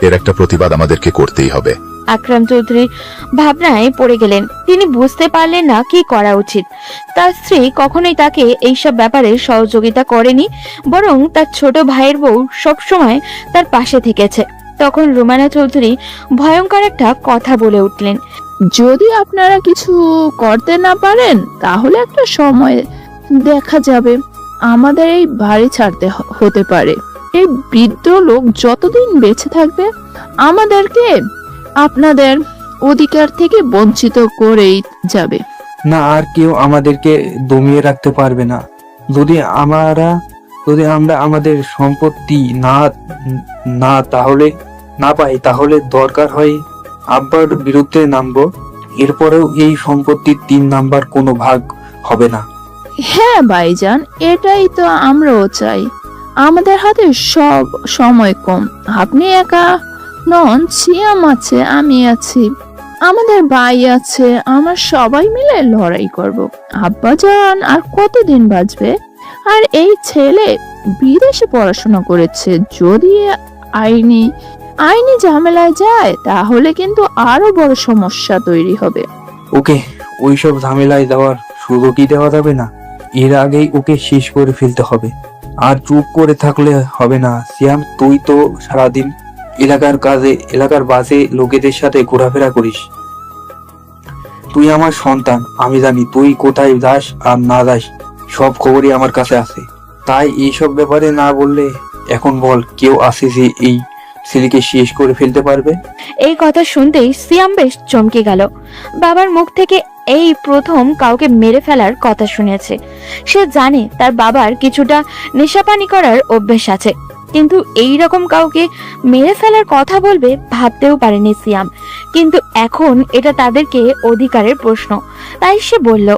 এর একটা প্রতিবাদ আমাদেরকে করতেই হবে। আকরাম চৌধুরী ভাবনায় পড়ে গেলেন। তিনি বুঝতে পারলেন না কি করা উচিত। তার স্ত্রী কখনোই তাকে এইসব ব্যাপারে সহযোগিতা করেনি, বরং তার ছোট ভাইয়ের বউ সবসময় তার পাশে থেকেছে। তখন রোমানা চৌধুরী ভয়ঙ্কর একটা কথা বলে উঠলেন, যদি আপনারা কিছু করতে না পারেন তাহলে একটা সময় দেখা যাবে আমাদের এই বাড়ি ছাড়তে হতে পারে। এই বৃদ্ধ লোক যতদিন বেঁচে থাকবে আমাদেরকে আপনাদের অধিকার থেকে বঞ্চিত করেই যাবে। না, আর কেউ আমাদেরকে দমিয়ে রাখতে পারবে না। যদি আমরা আমাদের সম্পত্তি না পাই, তাহলে দরকার হয় আব্বার বিরুদ্ধে নামবো। এরপরেও এই সম্পত্তির 3 নাম্বার কোনো ভাগ হবে না। হ্যাঁ ভাইজান, এটাই তো আমরাও চাই। আমাদের হাতে সব সময় কম। আপনি একা নন, সিয়াম আছে, আমি আছি, আমাদের ভাই আছে। আমরা সবাই মিলে লড়াই করব। আব্বাজান আর কতদিন বাঁচবে? আর এই ছেলে বিদেশে পড়াশোনা করেছে। যদি আইনি ঝামেলায় যায় তাহলে কিন্তু আরো বড় সমস্যা তৈরি হবে। ওকে ওইসব ঝামেলায় যাওয়ার সুযোগই দেওয়া যাবে না। এর আগেই ওকে শেষ করে ফেলতে হবে। আর চুপ করে থাকলে হবে না। সিয়াম, তুই তো সারাদিন এলাকার বাজে লোকেদের সাথে ঘোরাফেরা করিস। তুই আমার সন্তান। আমি জানি তুই কোথায় যাস আর না যাস, সব খবরই আমার কাছে আছে। তাই এইসব ব্যাপারে না বললে এখন বল, কেউ আছে যে এই ছেলেকে শেষ করে ফেলতে পারবে? এই কথা শুনতেই সিয়াম বেশ চমকে গেল। বাবার মুখ থেকে এই প্রথম কাউকে মেরে ফেলার কথা শুনেছে। সে জানে তার বাবার কিছুটা নেশাপানি করার অভ্যেস আছে, কিন্তু এই রকম কাউকে মেরে ফেলার কথা বলবে ভাবতেও পারেনি সিয়াম। কিন্তু এখন এটা তাদেরকে অধিকারের প্রশ্ন, তাই সে বলল,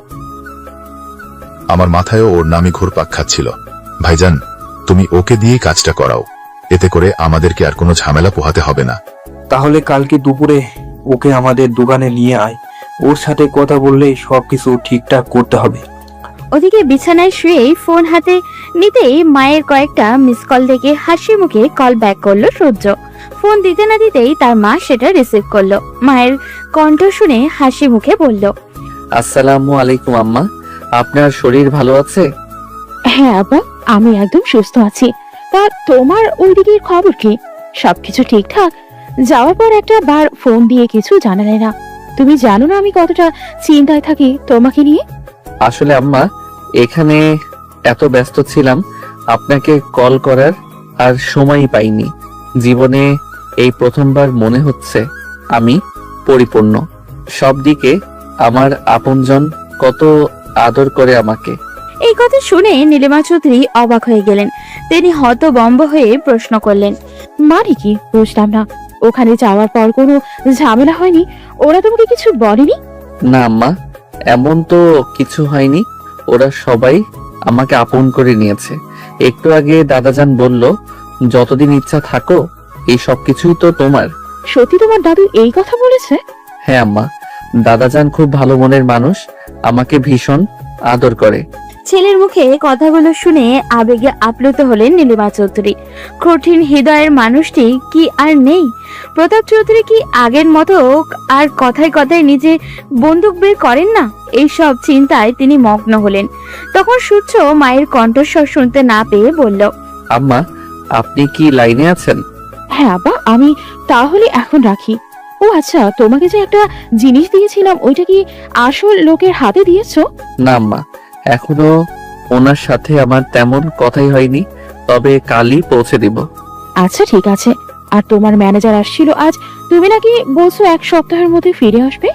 আমার মাথায়ও ওর নামই ঘুরপাক খাচ্ছিল। ভাইজান, তুমি ওকে দিয়েই কাজটা করাও, এতে করে আমাদেরকে আর কোনো ঝামেলা পোহাতে হবে না। তাহলে কালকে দুপুরে ওকে আমাদের দোকানে নিয়ে আয়, ওর সাথে কথা বললেই সবকিছু ঠিকঠাক করতে হবে। ওদিকে বিছানায় শুয়েই ফোন হাতে নিতেই মায়ের কয়েকটা মিস কল দেখে হাসি মুখে কল ব্যাক করলো সূর্য। ফোন দিতে না দিতেই তার মা সেটা রিসিভ করলো। মায়ের কণ্ঠ শুনে হাসি মুখে বলল, আসসালামু আলাইকুম আম্মা, আপনার শরীর ভালো আছে? হ্যাঁ আব্বা, আমি একদম সুস্থ আছি। তা তোমার ওই দিকের খবর কি? সবকিছু ঠিকঠাক? যাওয়ার পর একটা বার ফোন দিয়ে কিছু জানালে না। তুমি জানো না আমি কতটা চিন্তায় থাকি তোমাকে নিয়ে। আসলে আম্মা, এখানে এত ব্যস্ত ছিলাম আপনাকে কল করার আর সময়ই পাইনি। জীবনে এই প্রথমবার মনে হচ্ছে আমি পরিপূর্ণ। সব দিকে আমার আপনজন কত আদর করে আমাকে। এই কথা শুনে নীলিমা চৌধুরী অবাক হয়ে গেলেন। তিনি হতভম্ব হয়ে প্রশ্ন করলেন, মানে কি বুঝলাম না। ওখানে যাওয়ার পর কোনো ঝামেলা হয়নি? ওরা তোমাকে কিছু বলেনি? না আম্মা, এমন তো কিছু হয়নি। ওরা সবাই আমাকে আপন করে নিয়েছে। একটু আগে দাদাজান বলল, যতদিন ইচ্ছা থাকো, এই সব কিছুই তো তোমার। সত্যি তোমার দাদু এই কথা বলেছে? হ্যাঁ আম্মা, দাদাজান খুব ভালো মনের মানুষ, আমাকে ভীষণ আদর করে। ছেলের মুখে কথাগুলো শুনে আবেগে আপ্লুত হলেন নীলিমা চৌধুরী। কঠিন হৃদয়ের মানুষটি কি আর নেই? প্রতাপ চৌধুরী কি আগের মতো আর কথায় কথায় নিজে বন্দুক বের করেন না? এই সব চিন্তায় তিনি মগ্ন হলেন। তখন সূর্য মায়ের কণ্ঠস্বর শুনতে না পেয়ে বলল, আম্মা, আপনি কি লাইনে আছেন? হ্যাঁ আব্বা, আমি তাহলে এখন রাখি। ও আচ্ছা, তোমাকে যে একটা জিনিস দিয়েছিলাম ওইটা কি আসল লোকের হাতে দিয়েছো? না আম্মা, এখনো ওনার সাথে আমার তেমন কথাই হয়নি, তবে কালই পৌঁছে দিব। আচ্ছা ঠিক আছে। আর তোমার ম্যানেজার আসছিল আজ, তুমি নাকি বলছো 1 সপ্তাহের মধ্যে ফিরে আসবে?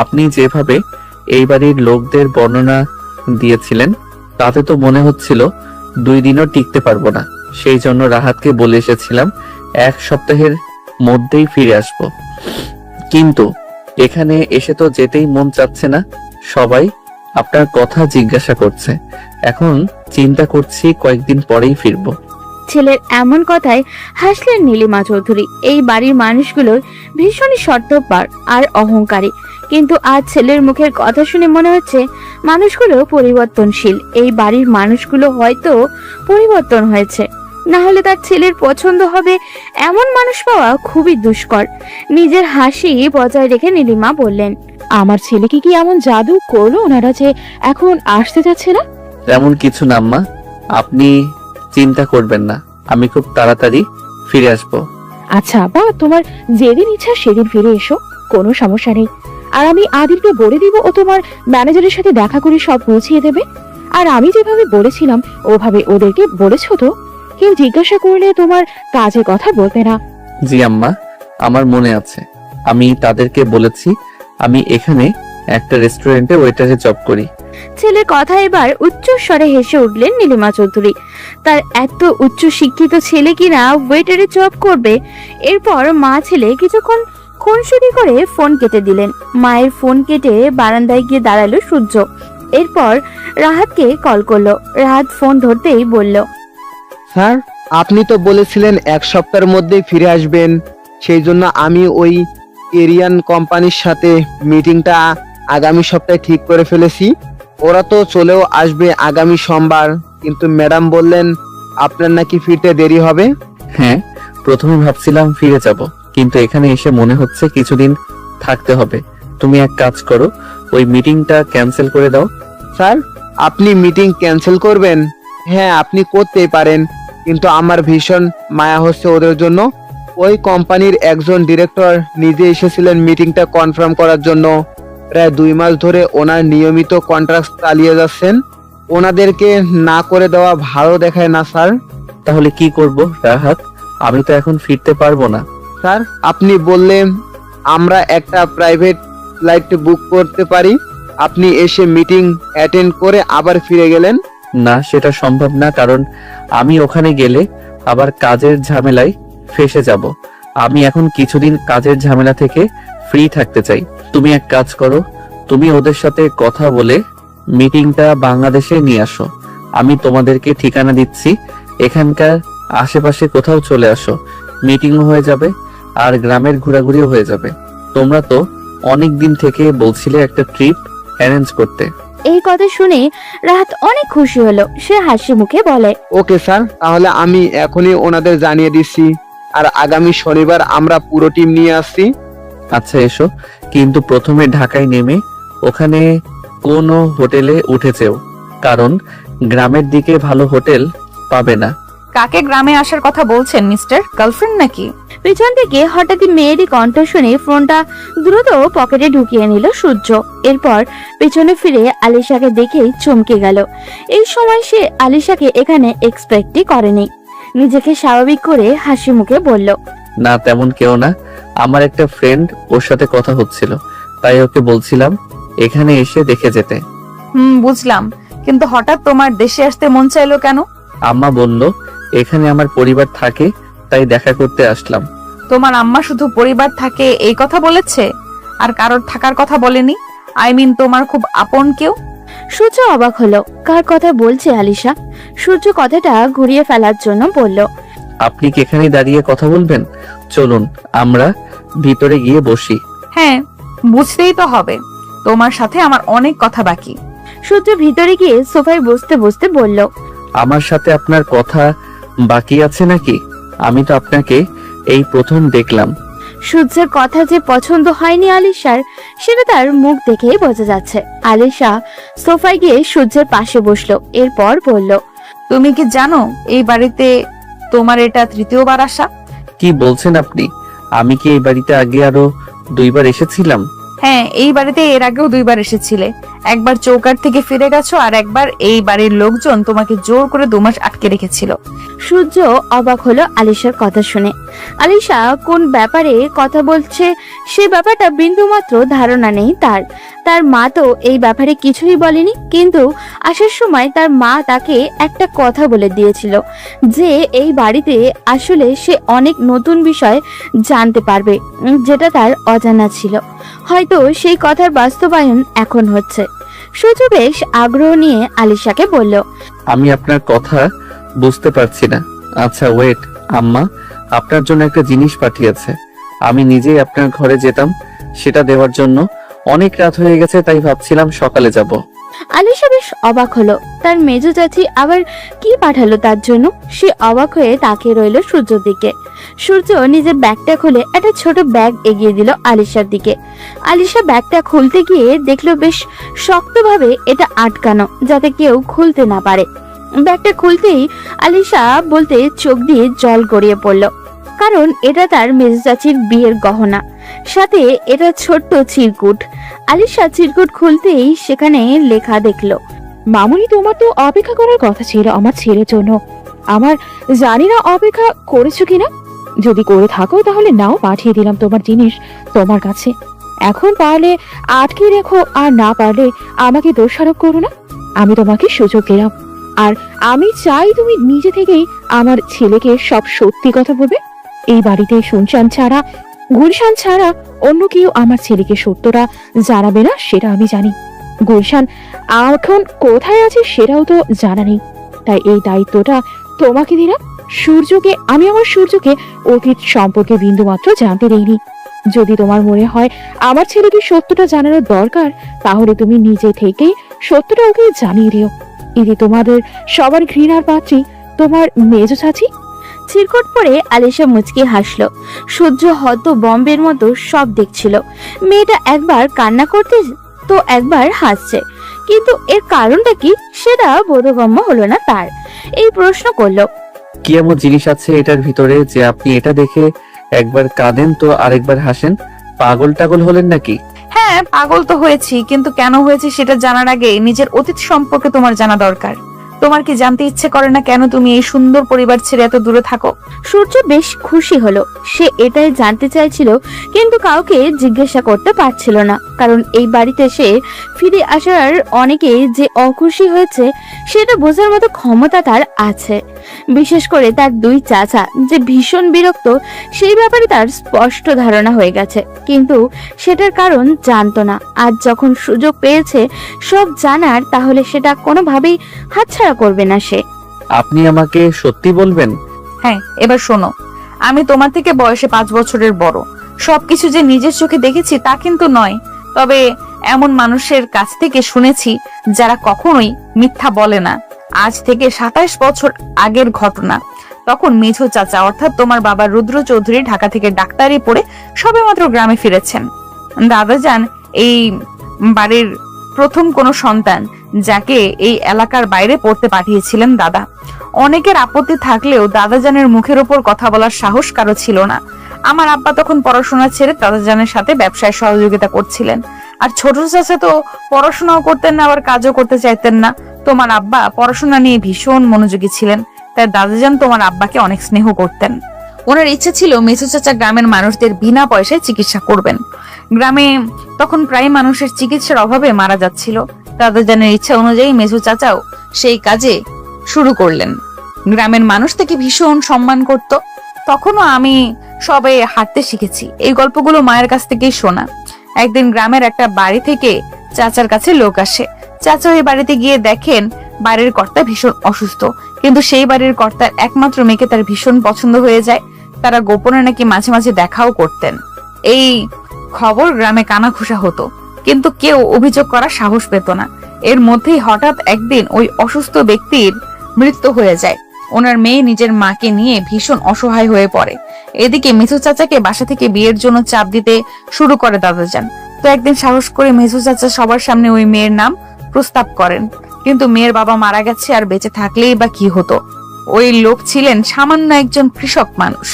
আপনি যেভাবে এই বাড়ির লোকদের বর্ণনা দিয়েছিলেন তাতে তো মনে হচ্ছিল 2 দিনও টিকতে পারবো না। সেই জন্য রাহাতকে বলে এসেছিলাম 1 সপ্তাহের মধ্যেই ফিরে আসব। কিন্তু এখানে এসে তো যেতেই মন চাচ্ছে না। সবাই আপনার কথা জিজ্ঞাসা করছে। এখন চিন্তা করছি কয়েকদিন পরেই ফিরবো। ছেলের এমন কথায় হাসলেন নীলিমা চৌধুরী। এই বাড়ির মানুষগুলো ভীষণই স্বার্থপর আর অহংকারী, কিন্তু আজ ছেলের মুখের কথা শুনে মনে হচ্ছে মানুষগুলো পরিবর্তনশীল। এই বাড়ির মানুষগুলো হয়তো পরিবর্তন হয়েছে, না হলে তার ছেলের পছন্দ হবে এমন মানুষ পাওয়া খুবই দুষ্কর। নিজের হাসি বজায় রেখে নীলিমা বললেন, আমার ছেলেকে কি এমন জাদু করলো ওনারা যে এখন আসতে যাচ্ছে না? তেমন কিছু না আম্মা, আপনি চিন্তা করবেন না, আমি খুব তাড়াতাড়ি ফিরে আসবো। আচ্ছা আব্বা, তোমার যেদিন ইচ্ছা সেদিন ফিরে এসো, কোনো সমস্যা নেই। আর আমি আদিলকে বলে দিব, ও তোমার ম্যানেজারের সাথে দেখা করে সব বুঝিয়ে দেবে। আর আমি যেভাবে বলেছিলাম ওভাবে ওদেরকে বলেছো তো? কেউ জিজ্ঞাসা করলে তোমার কাজের কথা বলবে না। জি আম্মা, আমার মনে আছে। আমি তাদেরকে বলেছি আমি এখানে একটা রেস্টুরেন্টে ওয়েটারে জব করি। ছেলের কথা এবার উচ্চ স্বরে হেসে উঠলেন নীলিমা চৌধুরী। তার এত উচ্চ শিক্ষিত ছেলে কিনা ওয়েটারে জব করবে? এরপর মা ছেলে কিছুক্ষণ খুনসুটি করে ফোন কেটে দিলেন। মায়ের ফোন কেটে বারান্দায় গিয়ে দাঁড়ালো সূর্য। এরপর রাহাতকে কল করলো। রাহাত ফোন ধরতেই বলল, স্যার, আপনি তো বলেছিলেন 1 সপ্তাহের মধ্যেই ফিরে আসবেন। সেই জন্য আমি ওই এরিয়ান কোম্পানির সাথে মিটিংটা আগামী সপ্তাহে ঠিক করে ফেলেছি। ওরা তো চলেও আসবে আগামী সোমবার, কিন্তু ম্যাডাম বললেন আপনার নাকি ফিরতে দেরি হবে। হ্যাঁ, প্রথমে ভাবছিলাম ফিরে যাব, কিন্তু এখানে এসে মনে হচ্ছে কিছুদিন থাকতে হবে। তুমি এক কাজ করো, ওই মিটিংটা ক্যান্সেল করে দাও। স্যার, আপনি মিটিং ক্যান্সেল করবেন? হ্যাঁ, আপনি করতেই পারেন, কিন্তু আমার ভীষণ মায়া হচ্ছে ওদের জন্য। ওই কোম্পানির একজন ডিরেক্টর নিজে এসেছিলেন মিটিংটা কনফার্ম করার জন্য। প্রায় 2 মাস ধরে ওনার নিয়মিত কন্ট্রাক্ট চালিয়ে যাচ্ছেন। ওনাদেরকে না করে দেওয়া ভালো দেখায় না স্যার। তাহলে কি করব রাহাত? আমি তো এখন ফিরতে পারবো না। স্যার, আপনি বললেন আমরা একটা প্রাইভেট ফ্লাইট বুক করতে পারি। আপনি এসে মিটিং অ্যাটেন্ড করে আবার ফিরে গেলেন। না, সেটা সম্ভব না, কারণ আমি ওখানে গেলে আবার কাজের ঝামেলায় ফেসে যাব। আমি এখন কিছুদিন কাজের ঝামেলা থেকে ফ্রি থাকতে চাই। তুমি এক কাজ করো, তুমি ওদের সাথে কথা বলে মিটিংটা বাংলাদেশে নিয়ে আসো। আমি তোমাদেরকে ঠিকানা দিচ্ছি, এখানকার আশেপাশে কোথাও চলে আসো। মিটিংও হয়ে যাবে আর গ্রামের ঘোরাঘুরিও হয়ে যাবে। তোমরা তো অনেক দিন থেকে বলছিলে একটা ট্রিপ অ্যারেঞ্জ করতে। এই কথা শুনে রাহাত অনেক খুশি হলো। সে হাসি মুখে বলে, ওকে স্যার, তাহলে আমি এখনই ওনাদের জানিয়ে দিচ্ছি, আর আগামী শনিবার আমরা পুরো টিম নিয়ে আসছি। আচ্ছা এসো, কিন্তু প্রথমে ঢাকায় নেমে ওখানে কোনো হোটেলে উঠেছেও, কারণ গ্রামের দিকে ভালো হোটেল পাবে না। কাকে গ্রামে আসার কথা বলছেন মিস্টার? গার্লফ্রেন্ড নাকি? পেছন থেকে হঠাৎই মেয়েরই কণ্ঠ শুনে ফোনটা দ্রুত পকেটে ঢুকিয়ে নিল সূর্য। এরপর পেছনে ফিরে আলিশাকে দেখেই চমকে গেল। এই সময় সে আলিশাকে এখানে এক্সপেক্টই করেনি। নিজেকে স্বাভাবিক করে হাসি মুখে বলল, না তেমন কেউ না, আমার একটা ফ্রেন্ড, ওর সাথে কথা হচ্ছিল, তাই ওকে বলছিলাম এখানে এসে দেখে যেতে। বুঝলাম, কিন্তু হঠাৎ তোমার দেশে আসতে মন চাইলো কেন? আম্মা বলল এখানে আমার পরিবার থাকে, তাই দেখা করতে আসলাম। তোমার আম্মা শুধু পরিবার থাকে এই কথা বলেছে, আর কারোর থাকার কথা বলেনি? আই মিন তোমার খুব আপন কেউ? সূর্য অবাক হলো, কার কথা বলছে আলিশা। সূর্য কথাটা ঘুরিয়ে ফেলার জন্য বলল, আপনি কি এখানে দাঁড়িয়ে কথা বলবেন? চলুন আমরা ভিতরে গিয়ে বসি। হ্যাঁ, বুঝতেই তো হবে, তোমার সাথে আমার অনেক কথা বাকি। সূর্য ভিতরে গিয়ে সোফায় বসতে বসতে বলল, আমার সাথে আপনার কথা বাকি আছে নাকি? আমি তো আপনাকে এই প্রথম দেখলাম। সূর্যের কথা যে পছন্দ হয়নি আলিশার, সেটা তার মুখ দেখেই বোঝা যাচ্ছে। আলিশা সোফায় গিয়ে সূর্যের পাশে বসলো, এরপর বলল, তুমি কি জানো এই বাড়িতে তোমার এটা তৃতীয়বার আসা? কি বলছেন আপনি? আমি কি এই বাড়িতে আগে আরো 2 বার এসেছিলাম? হ্যাঁ, এই বাড়িতে এর আগেও 2 বার এসেছিলে। একবার চৌকাট থেকে ফিরে গেছো, আর একবার এই বাড়ির লোকজন তোমাকে জোর করে 2 মাস আটকে রেখেছিল। সূর্য অবাক হলো আলিশার কথা শুনে। আলিশা কোন ব্যাপারে কথা বলছে সে ব্যাপারটা বিন্দুমাত্র ধারণা নেই তার। তার মা তো এই ব্যাপারে কিছুই বলেনি, কিন্তু আসার সময় তার মা তাকে একটা কথা বলে দিয়েছিল যে এই বাড়িতে আসলে সে অনেক নতুন বিষয় জানতে পারবে, যেটা তার অজানা ছিল। হয়তো সেই কথার বাস্তবায়ন এখন হচ্ছে। সূর্য বেশ আগ্রহ নিয়ে আলিশাকে বলল, আমি আপনার কথা বুঝতে পারছি না। আচ্ছা ওয়েট, আম্মা আপনার জন্য একটা জিনিস পাঠিয়েছে। আমি নিজেই আপনার ঘরে যেতাম সেটা দেওয়ার জন্য। অনেক রাত হয়ে গেছে, তাই ভাবছিলাম সকালে যাব। আলিশা বেশ অবাক হলো, তার মেজো চাচি আবার কি পাঠালো তার জন্য। সে অবাক হয়ে তাকিয়ে রইল সূর্যর দিকে। সূর্য নিজের ব্যাগটা খুলে একটা ছোট ব্যাগ এগিয়ে দিল আলিশার দিকে। আলিশা ব্যাগটা খুলতে গিয়ে দেখলো বেশ শক্তভাবে এটা আটকানো, যাতে কেউ খুলতে না পারে। ব্যাগটা খুলতেই আলিশা বলতে চোখ দিয়ে জল গড়িয়ে পড়ল, কারণ এটা তার মেজো চাচির বিয়ের গহনা, সাথে এটা ছোট্ট চিরকুট। আলিশা চিরকুট খুলতেই সেখানে লেখা দেখলো, মামুনি তোমার তো অপেক্ষা করার কথা ছিল আমার ছেলের জন্য। আমার জানি না অপেক্ষা করেছো কিনা, যদি করে থাকো তাহলে নাও, পাঠিয়ে দিলাম তোমার জিনিস তোমার কাছে। এখন পারলে আটকে রেখো, আর না পারলে আমাকে দোষারোপ করো না। আমি তোমাকে সুযোগ দিলাম, আর আমি চাই তুমি নিজে থেকেই আমার ছেলেকে সব সত্যি কথা বলবে। এই বাড়িতে শুনশান ছাড়া, গুলশান ছাড়া অন্য কেউ আমার ছেলেকে সত্যটা জানাবে না, সেটা আমি জানি। গুলশান এখন কোথায় আছে সেটাও তো জানা নেই, তাই এই দায়িত্বটা তোমাকে দিলাম। আমি আমার সূর্যকে অতীত সম্পর্কে বিন্দুমাত্র জানতে দেইনি। যদি তোমার মনে হয় আমার ছেলেকে সত্যটা জানানোর দরকার, তাহলে তুমি নিজে থেকেই সত্যটা ওকে জানিয়ে দিও। এতে তোমাদের সবার ঘৃণার পাত্রী তোমার মেজো চাচি। চিরকুট পরে আলিশা মুচকি হাসলো। সূর্য হয়তো বম্বের মতো সব দেখছিল। মেয়েটা একবার কান্না করতে তো একবার হাসছে, কিন্তু এর কারণটা কি সেটা বোধগম্য হলো না তার। এই প্রশ্ন করলো, কি এমন জিনিস আছে এটার ভিতরে যে আপনি এটা দেখে একবার কাঁদেন তো আরেকবার হাসেন? পাগল টাগল হলেন নাকি? হ্যাঁ, পাগল তো হয়েছি, কিন্তু কেন হয়েছে সেটা জানার আগে নিজের অতীত সম্পর্কে তোমার জানা দরকার। তোমার কি জানতে ইচ্ছে করে না কেন তুমি এই সুন্দর পরিবার ছেড়ে এত দূরে থাকো? সূর্য বেশ খুশি হলো। সে এটাই জানতে চাইছিল, কিন্তু কাউকে জিজ্ঞাসা করতে পারছিল না, কারণ এই বাড়িতে সে ফিরে আসার অনেকে যে অখুশি হয়েছে সেটা বোঝার মতো ক্ষমতা তার আছে। বিশেষ করে তার দুই চাচা যে ভীষণ বিরক্ত সেই ব্যাপারে তার স্পষ্ট ধারণা হয়ে গেছে, কিন্তু সেটার কারণ জানতো না। আজ যখন সুযোগ পেয়েছে সব জানার, তাহলে সেটা কোনোভাবেই হাতছাড়া করবে না সে। আপনি আমাকে সত্যি বলবেন? হ্যাঁ, এবার শোনো, আমি তোমার থেকে বয়সে 5 বছরের বড়। সবকিছু যে নিজের চোখে দেখেছি তা কিন্তু নয়, তবে এমন মানুষের কাছ থেকে শুনেছি যারা কখনোই মিথ্যা বলে না। আজ থেকে 27 বছর আগের ঘটনা। তখন মেঝো চাচা অর্থাৎ তোমার বাবা রুদ্র চৌধুরী ঢাকা থেকে ডাক্তারি পড়ে সবেমাত্র গ্রামে ফিরেছেন। দাদাজান এই বাড়ির প্রথম কোনো সন্তান, যাকে এই এলাকার বাইরে পড়তে পাঠিয়েছিলেন দাদা। অনেকের আপত্তি থাকলেও দাদাজানের মুখের ওপর কথা বলার সাহস কারো ছিল না। আমার আব্বা তখন পড়াশোনা ছেড়ে দাদাজানের সাথে ব্যবসায় সহযোগিতা করছিলেন। আর ছোট চাচা তো পড়াশোনাও করতেন না, আবার কাজও করতে চাইতেন না। তোমার আব্বা পড়াশোনা নিয়ে ভীষণ মনোযোগী ছিলেন, তাই দাদাজান তোমার আব্বাকে অনেক স্নেহ করতেন। ওনার ইচ্ছে ছিল মেঝো চাচা গ্রামের মানুষদের বিনা পয়সায় চিকিৎসা করবেন। গ্রামে তখন প্রায় মানুষের চিকিৎসার অভাবে মারা যাচ্ছিল। দাদাজানের ইচ্ছা অনুযায়ী মেঝো চাচাও সেই কাজে শুরু করলেন। গ্রামের মানুষ থেকে ভীষণ সম্মান করত। তখনও আমি সবে হাঁটতে শিখেছি। এই গল্পগুলো মায়ের কাছ থেকেই শোনা। একদিন গ্রামের একটা বাড়ি থেকে চাচার কাছে লোক আসে। চাচা ওই বাড়িতে গিয়ে দেখেন বাড়ির কর্তা ভীষণ অসুস্থ, কিন্তু সেই বাড়ির কর্তার একমাত্র মেয়েকে তার ভীষণ পছন্দ হয়ে যায়। তারা গোপনে নাকি মাঝে মাঝে দেখাও করতেন। এই খবর গ্রামে কানাঘুষা হতো, কিন্তু কেউ অভিযোগ করার সাহস পেত না। এর মধ্যেই হঠাৎ একদিন ওই অসুস্থ ব্যক্তির মৃত্যু হয়ে যায়। ওনার মেয়ে নিজের মাকে নিয়ে ভীষণ অসহায় হয়ে পড়ে। এদিকে মেঝো চাচাকে বাসা থেকে বিয়ের জন্য চাপ দিতে শুরু করে দাদাজান। তো একদিন সাহস করে মেঝো চাচা সবার সামনে ওই মেয়ের নাম প্রস্তাব করেন, কিন্তু মেয়ের বাবা মারা গেছে, আর বেঁচে থাকলেই বা কি হতো। ওই লোক ছিলেন সামান্য একজন কৃষক মানুষ,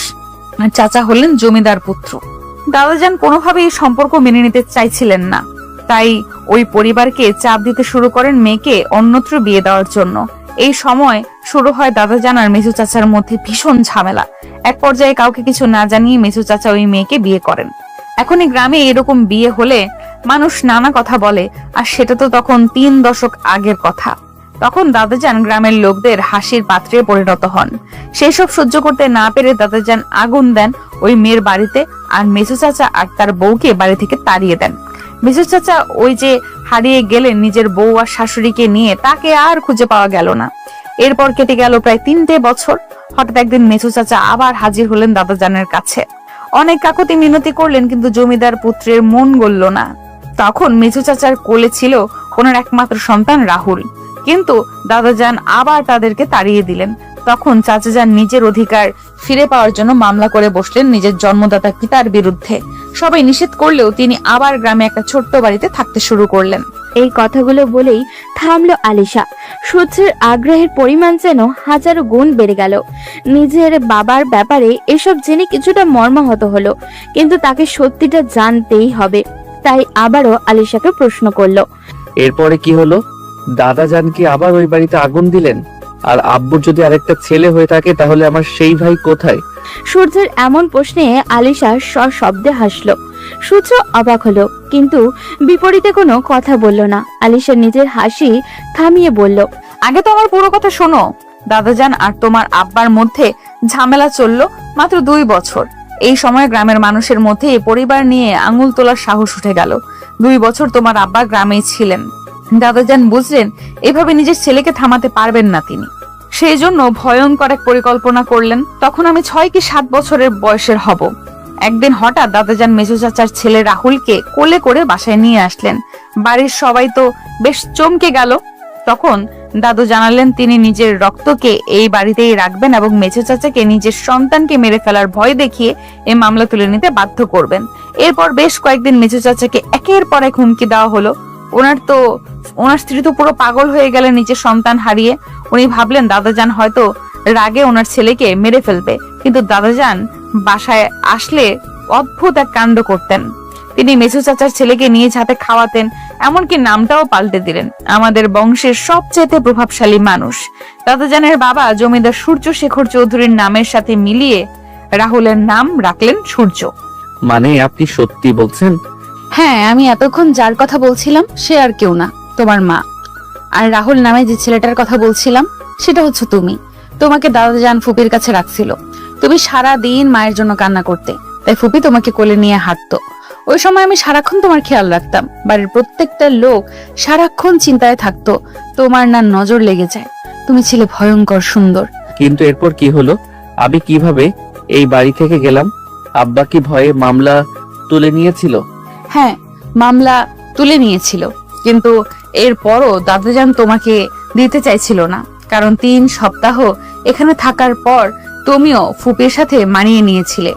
আর চাচা হলেন জমিদার পুত্র। দাদাজান কোনোভাবেই এই সম্পর্ক মেনে নিতে চাইছিলেন না, তাই ওই পরিবারকে চাপ দিতে শুরু করেন মেয়েকে অন্যত্র বিয়ে দেওয়ার জন্য। এই সময় শুরু হয় দাদাজান আর মেঝো চাচার মধ্যে ভীষণ ঝামেলা। এক পর্যায়ে কাউকে কিছু না জানিয়ে মেঝো চাচা ওই মেয়েকে বিয়ে করেন। এখনই গ্রামে এরকম বিয়ে হলে মানুষ নানা কথা বলে, আর সেটা তো তখন 3 দশক আগের কথা। তখন দাদাজান গ্রামের লোকদের হাসির পাত্রে পরিণত হন। সেই সব সহ্য করতে না পেরে দাদাজান আগুন দেন ওই মেয়ের বাড়িতে, আর মেঝো চাচা আর তার বউকে বাড়ি থেকে তাড়িয়ে দেন। মেঝো চাচা ওই যে হারিয়ে গেলেন নিজের বউ আর শাশুড়িকে নিয়ে, তাকে আর খুঁজে পাওয়া গেল না। এরপর কেটে গেল প্রায় 3টে বছর। হঠাৎ একদিন মেঝো চাচা আবার হাজির হলেন দাদাজানের কাছে। অনেক কাকুতি মিনতি করলেন, কিন্তু জমিদার পুত্রের মন গলল না। তখন মেঝো চাচার কোলে ছিল ওনার একমাত্র সন্তান রাহুল, কিন্তু দাদাজান আবার তাদেরকে তাড়িয়ে দিলেন। তখন চাচাজান নিজের অধিকার ফিরে পাওয়ার জন্য মামলা করে বসলেন নিজের জন্মদাতা পিতার বিরুদ্ধে। সবাই নিষেধ করলেও তিনি আবার গ্রামে একটা ছোট্ট বাড়িতে থাকতে শুরু করলেন। এই কথাগুলো বলেই থামলো আলিশা। সূর্যের আগ্রহের পরিমাণ যেন হাজারো গুণ বেড়ে গেল। নিজের বাবার ব্যাপারে এসব জেনে কিছুটা মর্মাহত হলো, কিন্তু তাকে সত্যিটা জানতেই হবে। তাই আবারও আলিশাকে প্রশ্ন করলো, এরপরে কি হলো? দাদাজান কি আবার ওই বাড়িতে আগুন দিলেন? আর আব্বুর যদি আরেকটা ছেলে হয়ে থাকে, তাহলে আমার সেই ভাই কোথায়? সূর্যের এমন প্রশ্নে আলিশা সশব্দে হাসলো। সূর্য অবাক হলো, কিন্তু বিপরীতে কোনো কথা বলল না। আলিশা নিজের হাসি থামিয়ে বলল, আগে তো আমার পুরো কথা শোনো। দাদাজান আর তোমার আব্বার মধ্যে ঝামেলা চললো মাত্র 2 বছর। এই সময় গ্রামের মানুষের মধ্যে এই পরিবার নিয়ে আঙুল তোলার সাহস উঠে গেল। 2 বছর তোমার আব্বা গ্রামেই ছিলেন। দাদাজান বুঝলেন এভাবে নিজের ছেলেকে থামাতে পারবেন না তিনি। সেই জন্য ভয়ঙ্কর এক পরিকল্পনা করলেন। তখন আমি 6 কি 7 বছরের বয়সের হব। একদিন হঠাৎ দাদাজান মেঝো চাচার ছেলে রাহুলকে কোলে করে বাসায় নিয়ে আসলেন। বাড়ির সবাই তো বেশ চমকে গেল। তখন দাদু জানালেন তিনি নিজের রক্তকে এই বাড়িতেই রাখবেন এবং মেঝো চাচাকে নিজের সন্তানকে মেরে ফেলার ভয় দেখিয়ে এই মামলা তুলে নিতে বাধ্য করবেন। এরপর বেশ কয়েকদিন মেঝো চাচাকে একের পর এক হুমকি দেওয়া হলো। ওনার স্ত্রী তো পুরো পাগল হয়ে গেলেন নিজের সন্তান হারিয়ে। উনি ভাবলেন দাদাজান হয়তো রাগে ওনার ছেলেকে মেরে ফেলবে, কিন্তু দাদাজান বাসায় আসলে অদ্ভুত এক কাণ্ড করতেন। তিনি মেঝো চাচার ছেলেকে নিয়ে হাতে খাওয়াতেন, এমনকি নামটাও পাল্টে দিলেন। আমাদের বংশের সবচেয়ে প্রভাবশালী মানুষ দাদাজানের বাবা জমিদার সূর্য শেখর চৌধুরীর নামের সাথে মিলিয়ে রাহুলের নাম রাখলেন সূর্য। মানে আপনি সত্যি বলছেন? হ্যাঁ, আমি এতক্ষণ যার কথা বলছিলাম সে আর কেউ না, তোমার মা। আর রাহুল নামে যে ছেলেটার কথা বলছিলাম সেটা হচ্ছে তুমি। তোমাকে দাদাজান ফুপির কাছে রাখছিল। তুমি সারা দিন মায়ের জন্য কান্না করতে, তাই ফুপি তোমাকে কোলে নিয়ে হাঁটতো। ওই সময় আমি সারাক্ষণ তোমার খেয়াল রাখতাম। বাড়ির প্রত্যেকটা লোক সারাক্ষণ চিন্তায় থাকতো তোমার না নজর লেগে যায়। তুমি ছিলে ভয়ঙ্কর সুন্দর। কিন্তু এরপর কি হলো? আমি কিভাবে এই বাড়ি থেকে গেলাম? আব্বা কি ভয়ে মামলা তুলে নিয়েছিল? হ্যাঁ, মামলা তুলে নিয়েছিল, কিন্তু এরপরও দাদাজান তোমাকে দিতে চাইছিল না। কারণ 3 সপ্তাহ এখানে থাকার পর তুমিও ফুপির সাথে মানিয়ে নিয়েছিলে।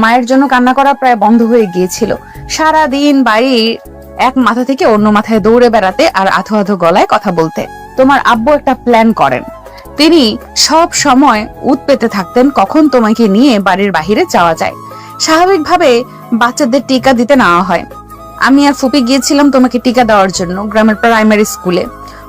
মায়ের জন্য কান্না করা প্রায় বন্ধ হয়ে গিয়েছিল। সারা দিন বাড়ির এক মাথা থেকে অন্য মাথায় দৌড়ে বেড়াতে আর আধো আধো গলায় কথা বলতে। তোমার আব্বু একটা প্ল্যান করেন। তিনি সব সময় উৎ পেতে থাকতেন কখন তোমাকে নিয়ে বাড়ির বাহিরে যাওয়া যায়। স্বাভাবিকভাবে বাচ্চাদের টিকা দিতে নেওয়া হয়। আমি আর ফুপি গিয়েছিলাম তোমাকে টিকা দেওয়ার জন্য গ্রামের প্রাইমারি স্কুলে।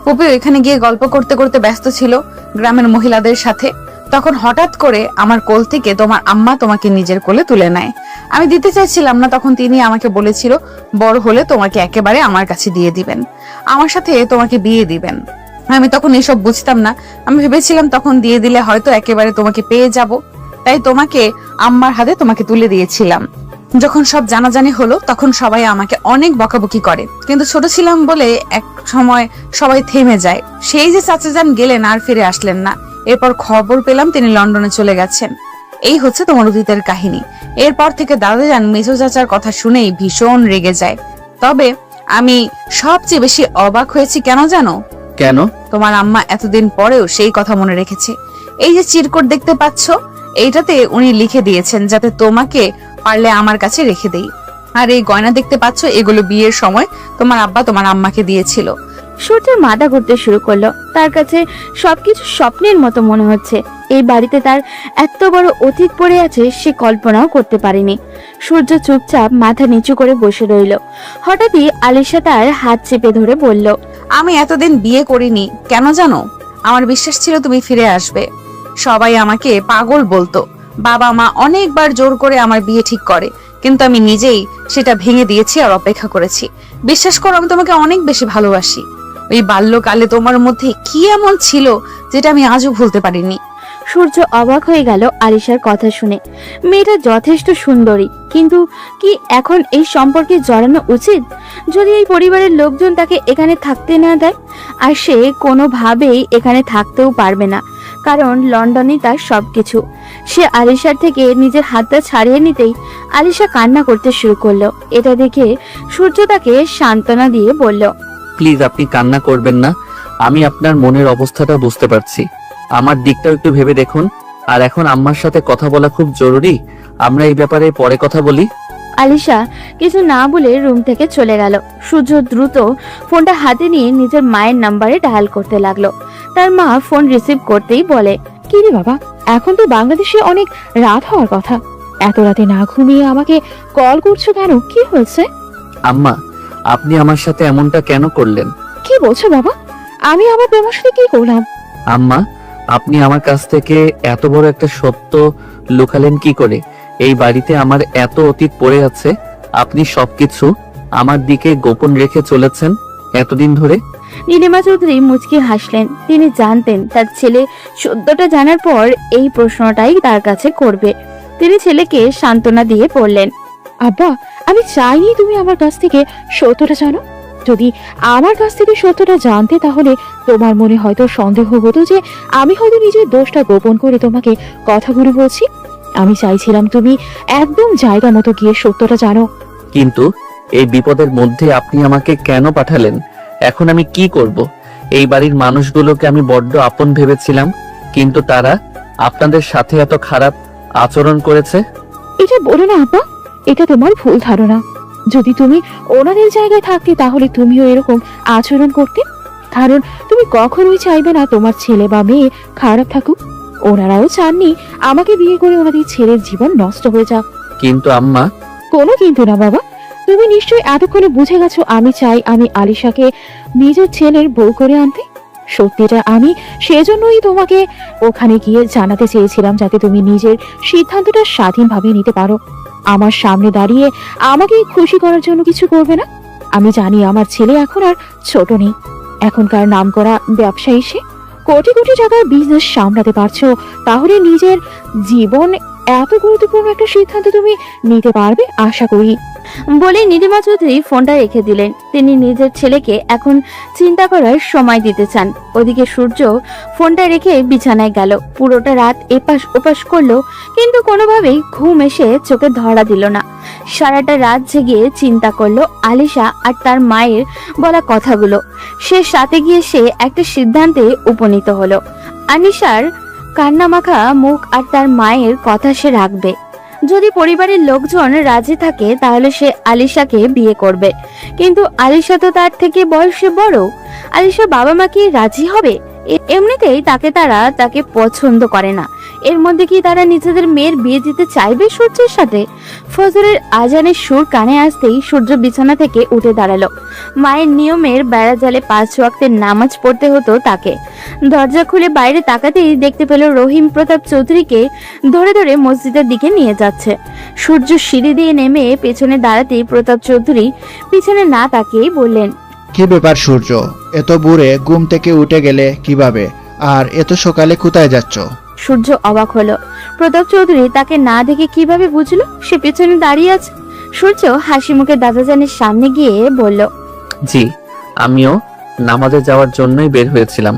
ফুপি এখানে গিয়ে গল্প করতে করতে ব্যস্ত ছিল গ্রামের মহিলাদের সাথে। তখন হঠাৎ করে আমার কোল থেকে তোমার আম্মা তোমাকে নিজের কোলে তুলে নেয়। আমি দিতে চাইছিলাম না, তখন তিনি আমাকে বলেছিল বড় হলে তোমাকে একেবারে আমার কাছে দিয়ে দিবেন, আমার সাথে তোমাকে বিয়ে দিবেন। আমি তখন এসব বুঝতাম না। আমি ভেবেছিলাম তখন দিয়ে দিলে হয়তো একেবারে তোমাকে পেয়ে যাব, তাই তোমাকে আম্মার হাতে তোমাকে তুলে দিয়েছিলাম। যখন সব জানাজানি হলো তখন সবাই আমাকে অনেক বকাবকি করে, কিন্তু ছোট ছিলাম বলে এক সময় সবাই থেমে যায়। সেই যে চাচাজান গেলেন আর ফিরে আসলেন না। এরপর খবর পেলাম তিনি লন্ডনে চলে গেছেন। এই হচ্ছে তোমার অতীতের কাহিনী। এরপর থেকে দাদাজান মেজো চাচার কথা শুনেই ভীষণ রেগে যায়। তবে আমি সবচেয়ে বেশি অবাক হয়েছি কেন জানো? কেন? তোমার আম্মা এতদিন পরেও সেই কথা মনে রেখেছে। এই যে চিরকুট দেখতে পাচ্ছ, এইটাতে উনি লিখে দিয়েছেন যাতে তোমাকে পারলে আমার কাছে রেখে দেই। আর এই গয়না দেখতে পাচ্ছ, এগুলো বিয়ের সময় তোমার আব্বা তোমার আম্মাকে দিয়েছিল। সূর্যের মাথা ঘুরতে শুরু করলো। তার কাছে সবকিছু স্বপ্নের মতো মনে হচ্ছে। এই বাড়িতে তার এত বড় অতীত পড়ে আছে সে কল্পনাও করতে পারেনি। সূর্য চুপচাপ মাথা নিচু করে বসে রইল। হঠাৎই আলিশা তার হাত চেপে ধরে বলল, আমি এতদিন বিয়ে করিনি কেন জানো? আমার বিশ্বাস ছিল তুমি ফিরে আসবে। সবাই আমাকে পাগল বলতো। বাবা মা অনেকবার জোর করে আমার বিয়ে ঠিক করে, কিন্তু আমি নিজেই সেটা ভেঙে দিয়েছি আর অপেক্ষা করেছি। বিশ্বাস করো, আমি তোমাকে অনেক বেশি ভালোবাসি। ওই বাল্যকালে তোমার মধ্যে কি এমন ছিল যেটা আমি আজও ভুলতে পারিনি। সূর্য অবাক হয়ে গেল আলিশার কথা শুনে। মেয়েটা যথেষ্ট সুন্দরী, কিন্তু কি এখন এই সম্পর্কে জড়ানো উচিত? যদি এই পরিবারের লোকজন তাকে এখানে থাকতে না দেয়, আর সে কোনোভাবেই এখানে থাকতেও পারবে না, কারণ লন্ডনে তার সবকিছু। সে আলিশার থেকে নিজের হাতটা ছাড়িয়ে নিতেই আলিশা কান্না করতে শুরু করলো। এটা দেখে সূর্য তাকে সান্ত্বনা দিয়ে বলল, প্লিজ আপনি কান্না করবেন না। আমি আপনার মনের অবস্থাটা বুঝতে পারছি। আমার দিকটাও একটু ভেবে দেখুন। আর এখন আম্মার সাথে কথা বলা খুব জরুরি। আমরা এই ব্যাপারে পরে কথা বলি। আলিশা কিছু না বলে রুম থেকে চলে গেল। সূর্য দ্রুত ফোনটা হাতে নিয়ে নিজের মায়ের নাম্বারে ডায়াল করতে লাগলো। তার মা ফোন রিসিভ করতেই বলে, কি রে বাবা, এখন তো বাংলাদেশে অনেক রাত হওয়ার কথা, এত রাতে না ঘুমিয়ে আমাকে কল করছো কেন? কি হয়েছে? আম্মা, আপনি আমার সাথে এমনটা কেন করলেন? কি বলছো বাবা? আমি আমার তোমার সাথে কি করলাম? আম্মা, আপনি আমার কাছ থেকে এত বড় একটা সত্য লুকালেন কি করে? এই বাড়িতে আমার এত অতীত পড়ে আছে, আপনি সবকিছু আমার দিকে গোপন রেখে চলেছেন এতদিন ধরে। নীলিমা চৌধুরী মুচকি হাসলেন। তিনি জানতেন তার ছেলে সত্যটা জানার পর এই প্রশ্নটাই তার কাছে করবে। তিনি ছেলেকে সান্ত্বনা দিয়ে বললেন, আব্বা, আমি চাইনি তুমি আমার কাছ থেকে সত্যটা জানো। যদি আমার কাছ থেকে সত্যটা জানতে, তাহলে তোমার মনে হয়তো সন্দেহ হতো যে আমি হয়তো নিজের দোষটা গোপন করে তোমাকে কথাগুলো বলছি। আমি চাইছিলাম তুমি একদম জায়গা মতো গিয়ে সত্যটা জানো। কিন্তু এই বিপদের মধ্যে আপনি আমাকে কেন পাঠালেন? এখন আমি কি করব? এই বাড়ির মানুষগুলোকে আমি বড্ড আপন ভেবেছিলাম, কিন্তু তারা আপনাদের সাথে এত খারাপ আচরণ করেছে। এটা বলো না আব্বা, এটা তোমার ভুল ধারণা। যদি তুমি ওনাদের জায়গায় থাকতে, তাহলে তুমিও এরকম আচরণ করতে। কারণ তুমি কখনোই চাইবে না তোমার ছেলে বা মেয়ে খারাপ থাকুক। ওনারাও চাননি আমাকে বিয়ে করে ওনাদের ছেলের জীবন নষ্ট হয়ে যাক। কিন্তু আম্মা। কোনো কিন্তু না বাবা, তুমি নিশ্চয়ই এতক্ষণে বুঝে গেছো আমি চাই আমি আলিশাকে নিজের ছেলের বউ করে আনতে। সত্যিটা আমি সেজন্যই তোমাকে ওখানে গিয়ে জানাতে চেয়েছিলাম, যাতে তুমি নিজের সিদ্ধান্তটা স্বাধীনভাবে নিতে পারো। আমার সামনে দাঁড়িয়ে আমাকে খুশি করার জন্য কিছু করবে না। আমি জানি আমার ছেলে এখন আর ছোট নেই, এখনকার নামকরা ব্যবসায়ী সে। কোটি কোটি টাকার বিজনেস সামলাতে পারছো, তাহলে নিজের জীবন এত গুরুত্বপূর্ণ একটা সিদ্ধান্ত তুমি নিতে পারবে আশা করি। বলে নীলিমা চৌধুরী ফোনটা রেখে দিলেন। তিনি নিজের ছেলেকে এখন চিন্তা করার সময় দিতে চান। ওদিকে সূর্য ফোনটা রেখে বিছানায় গেল। পুরোটা রাত এপাশ ওপাশ করলো, কিন্তু কোনোভাবেই ঘুম এসে চোখে ধরা দিল না। সারাটা রাত জেগে চিন্তা করলো আলিশা আর তার মায়ের বলা কথাগুলো। শেষ রাতে গিয়ে সে একটা সিদ্ধান্তে উপনীত হলো। আনিশার কান্নামাখা মুখ আর তার মায়ের কথা সে রাখবে। যদি পরিবারের লোকজন রাজি থাকে তাহলে সে আলিশাকে বিয়ে করবে, কিন্তু আলিশা তো তার থেকে বয়সে বড়। আলিশার বাবা মা কি রাজি হবে? এমনিতেই তাকে পছন্দ করে না। এর মধ্যে কি তারা নিজেদের মেয়ের বিয়ে দিতে চাইবে সূর্যের সাথে? ফজরের আজানের সুর কানে আসতেই সূর্য বিছানা থেকে উঠে দাঁড়ালো। মায়ের নিয়মের বেড়া জালে 5 ওয়াক্তের নামাজ পড়তে হতো তাকে। দরজা খুলে বাইরে তাকাতেই দেখতে পেল রহিম প্রতাপ চৌধুরীকে ধরে ধরে মসজিদের দিকে নিয়ে যাচ্ছে। সূর্য সিঁড়ি দিয়ে নেমে পেছনে দাঁড়াতেই প্রতাপ চৌধুরী পিছনে না তাকিয়েই বললেন, কি ব্যাপার সূর্য, এত ভোরে ঘুম থেকে উঠে গেলে কিভাবে, আর এত সকালে কোথায় যাচ্ছ? সূর্য অবাক হলো। প্রতাপ চৌধুরী তাকে না দেখে কিভাবে বুঝলো সে পেছনে দাঁড়িয়ে আছে? সূর্য হাসি মুখে দাদাজানের সামনে গিয়ে বলল, জি, আমিও নামাজে যাওয়ার জন্যই বের হয়েছিলাম।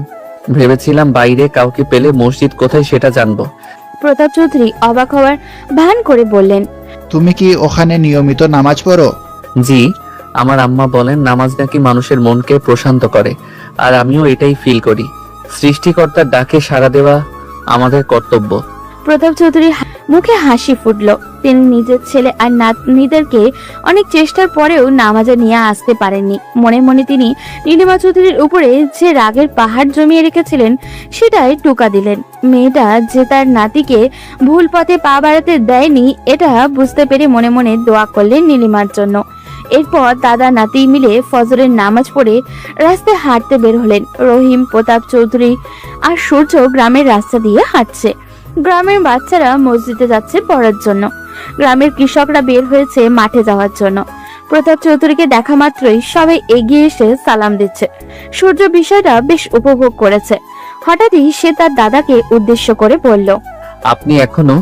ভেবেছিলাম বাইরে কাউকে পেলে মসজিদ কোথায় সেটা জানবো। প্রতাপ চৌধুরী অবাক হওয়ার ভান করে বললেন, তুমি কি ওখানে নিয়মিত নামাজ পড়ো? জি, আমার আম্মা বলেন নামাজ নাকি মানুষের মনকে প্রশান্ত করে, আর আমিও এটাই ফিল করি। সৃষ্টিকর্তার ডাকে সাড়া দেওয়া আমাদের কর্তব্য। প্রতাপ চৌধুরী মুখে হাসি ফুটলো। তিনি নিজের ছেলে আর নাতনিদেরকে অনেক চেষ্টার পরেও নামাজে নিয়ে আসতে পারেননি। মনে মনে তিনি নীলিমা চৌধুরীর উপরে যে রাগের পাহাড় জমিয়ে রেখেছিলেন সেটাই টুকা দিলেন। মেয়েটা যে তার নাতিকে ভুল পথে পা বাড়াতে দেয়নি এটা বুঝতে পেরে মনে মনে দোয়া করলেন নীলিমার জন্য। এরপর দাদা নাতি মিলে ফজরের নামাজ পড়ে রাস্তায় হাঁটতে বের হলেন। রহিম, প্রতাপ চৌধুরী আর সূর্য গ্রামের রাস্তা দিয়ে হাঁটছে। গ্রামের বাচ্চারা মসজিদে যাচ্ছে পড়ার জন্য। গ্রামের কৃষকরা বের হয়েছে মাঠে যাওয়ার জন্য। প্রতাপ চৌধুরীকে দেখা মাত্রই সবাই এগিয়ে এসে সালাম দিচ্ছে। সূর্য বিষয়টা বেশ উপভোগ করেছে। হঠাৎই সে তার দাদাকে উদ্দেশ্য করে বলল, আপনি এখনো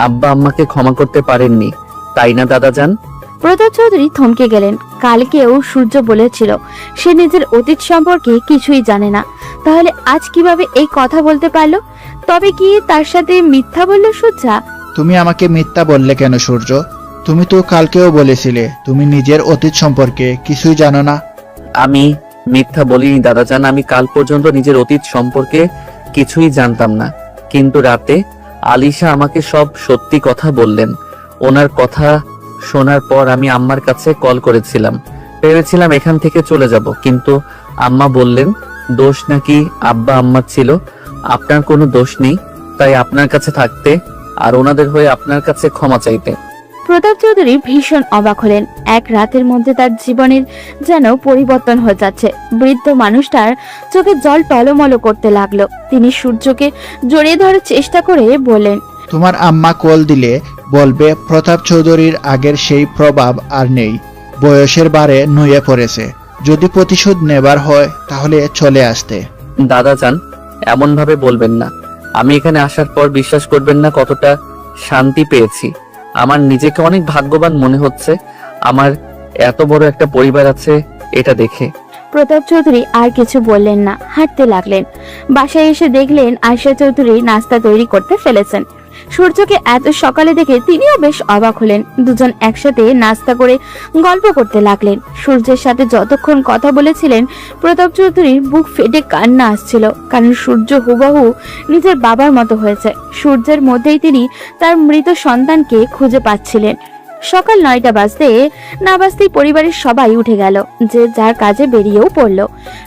আব্বা আম্মাকে ক্ষমা করতে পারেননি, তাই না দাদাজান? প্রতাপ চৌধুরী থমকে গেলেন। কালকেও সূর্য বলেছিল সে নিজের অতীত সম্পর্কে কিছুই জানে না, তাহলে আজ কিভাবে এই কথা বলতে পারলো? তবে কি তার সাথে মিথ্যা বলল সূর্যা? তুমি আমাকে মিথ্যা বললে কেন সূর্য? তুমি তো কালকেও বলেছিলে তুমি নিজের অতীত সম্পর্কে কিছুই জানো না। আমি মিথ্যা বলিনি দাদাজান, আমি কাল পর্যন্ত নিজের অতীত সম্পর্কে কিছুই জানতাম না, কিন্তু রাতে আলিশা আমাকে সব সত্যি কথা বললেন। ওনার কথা শোনার পর আমি আম্মার কাছে কল করেছিলাম। ভেবেছিলাম এখান থেকে চলে যাব, কিন্তু আম্মা বললেন দোষ নাকি আব্বা আম্মার ছিল, আপনার কোনো দোষ নেই, তাই আপনার কাছে থাকতে আর ওনাদের হয়ে আপনার কাছে ক্ষমা চাইতে। প্রতাপ চৌধুরী ভীষণ অবাক হলেন। এক রাতের মধ্যে তার জীবনের যেন পরিবর্তন হয়ে যাচ্ছে। বৃদ্ধ মানুষটার চোখে জল টলমল করতে লাগলো। তিনি সূর্যকে জড়িয়ে ধরার চেষ্টা করে বললেন, তোমার আম্মা কল দিলে বলবে প্রতাপ চৌধুরীর আগের সেই প্রভাব আর নেই, বয়সের বারে নুয়ে পড়েছে। যদি প্রতিশোধ নেবার হয় তাহলে চলে আসতে। দাদাজান, এমন ভাবে বলবেন না। আমি এখানে আসার পর বিশ্বাস করবেন না কতটা শান্তি পেয়েছি। আমার নিজেকে অনেক ভাগ্যবান মনে হচ্ছে। আমার এত বড় একটা পরিবার আছে এটা দেখে। প্রতাপ চৌধুরী আর কিছু বললেন না, হাঁটতে লাগলেন। বাসায় এসে দেখলেন আয়শা চৌধুরী নাস্তা তৈরি করতে ফেলেছেন। সূর্যকে এত সকালে দেখে তিনিও বেশ অবাক হলেন। দুজন একসাথে নাস্তা করে গল্প করতে লাগলেন। সূর্যের সাথে যতক্ষণ কথা বলেছিলেন প্রতাপ চৌধুরীর বুক ফেটে কান্না আসছিল, কারণ সূর্য হুবহু নিজের বাবার মতো হয়েছে। সূর্যের মধ্যেই তিনি তার মৃত সন্তানকে খুঁজে পাচ্ছিলেন। সকাল 9টা বাজতে না বাজতেই পরিবারের সবাই উঠে গেল, যে যার কাজে বেরিয়েও পড়লো।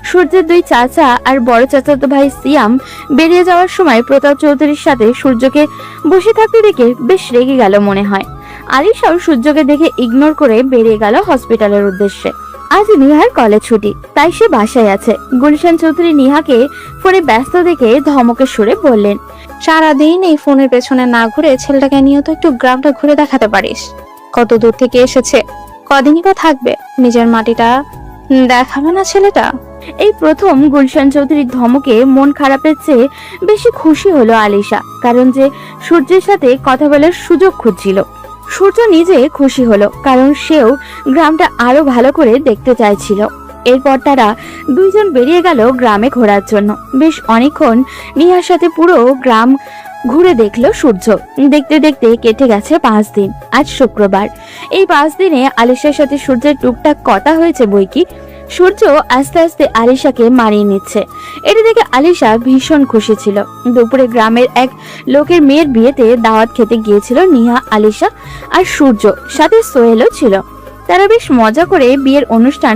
সূর্যের 2 চাচা আর বড় চাচাতো ভাই সিয়াম বেরিয়ে যাওয়ার সময় প্রতাপ চৌধুরীর সাথে সূর্যকে বসে থাকতে দেখে বেশ রেগে গেল মনে হয়। আলিশাও সূর্যকে দেখে ইগনোর করে বেরিয়ে গেল হসপিটালের উদ্দেশ্যে। আজ নিহার কলেজ ছুটি, তাই সে বাসায় আছে। গুলশান চৌধুরী নিহাকে ফোনে ব্যস্ত দেখে ধমকের সুরে বললেন, সারাদিন এই ফোনের পেছনে না ঘুরে ছেলেটাকে নিয়ে তো একটু গ্রামটা ঘুরে দেখাতে পারিস। কত দূর থেকে এসেছে, কদিনই বা থাকবে, নিজের মাটিটা দেখাবে না ছেলেটা? এই প্রথম গুলশান চৌধুরীর ধমকে মন খারাপের চেয়ে বেশি খুশি হলো আলিশা, কারণ যে সূর্যের সাথে কথা বলার সুযোগ খুঁজছিল। সূর্য নিজে খুশি হলো, কারণ সেও গ্রামটা আরো ভালো করে দেখতে চাইছিল। এরপর তারা দুইজন বেরিয়ে গেল গ্রামে ঘোরার জন্য। বেশ অনেকক্ষণ নিহার সাথে পুরো গ্রাম ঘুরে দেখলো সূর্য। দেখতে দেখতে কেটে গেছে 5 দিন। আজ শুক্রবার। এই 5 দিনে আলিশার সাথে সূর্যের টুকটাক কথা হয়েছে বইকি। সূর্য আস্তে আস্তে আলিশাকে মানিয়ে নিচ্ছে। এটা দেখে আলিশা ভীষণ খুশি ছিল। দুপুরে গ্রামের এক লোকের মেয়ের বিয়েতে দাওয়াত খেতে গিয়েছিল নিহা, আলিশা আর সূর্য, সাথে সোহেলও ছিল। তারা বেশ মজা করে বিয়ের অনুষ্ঠান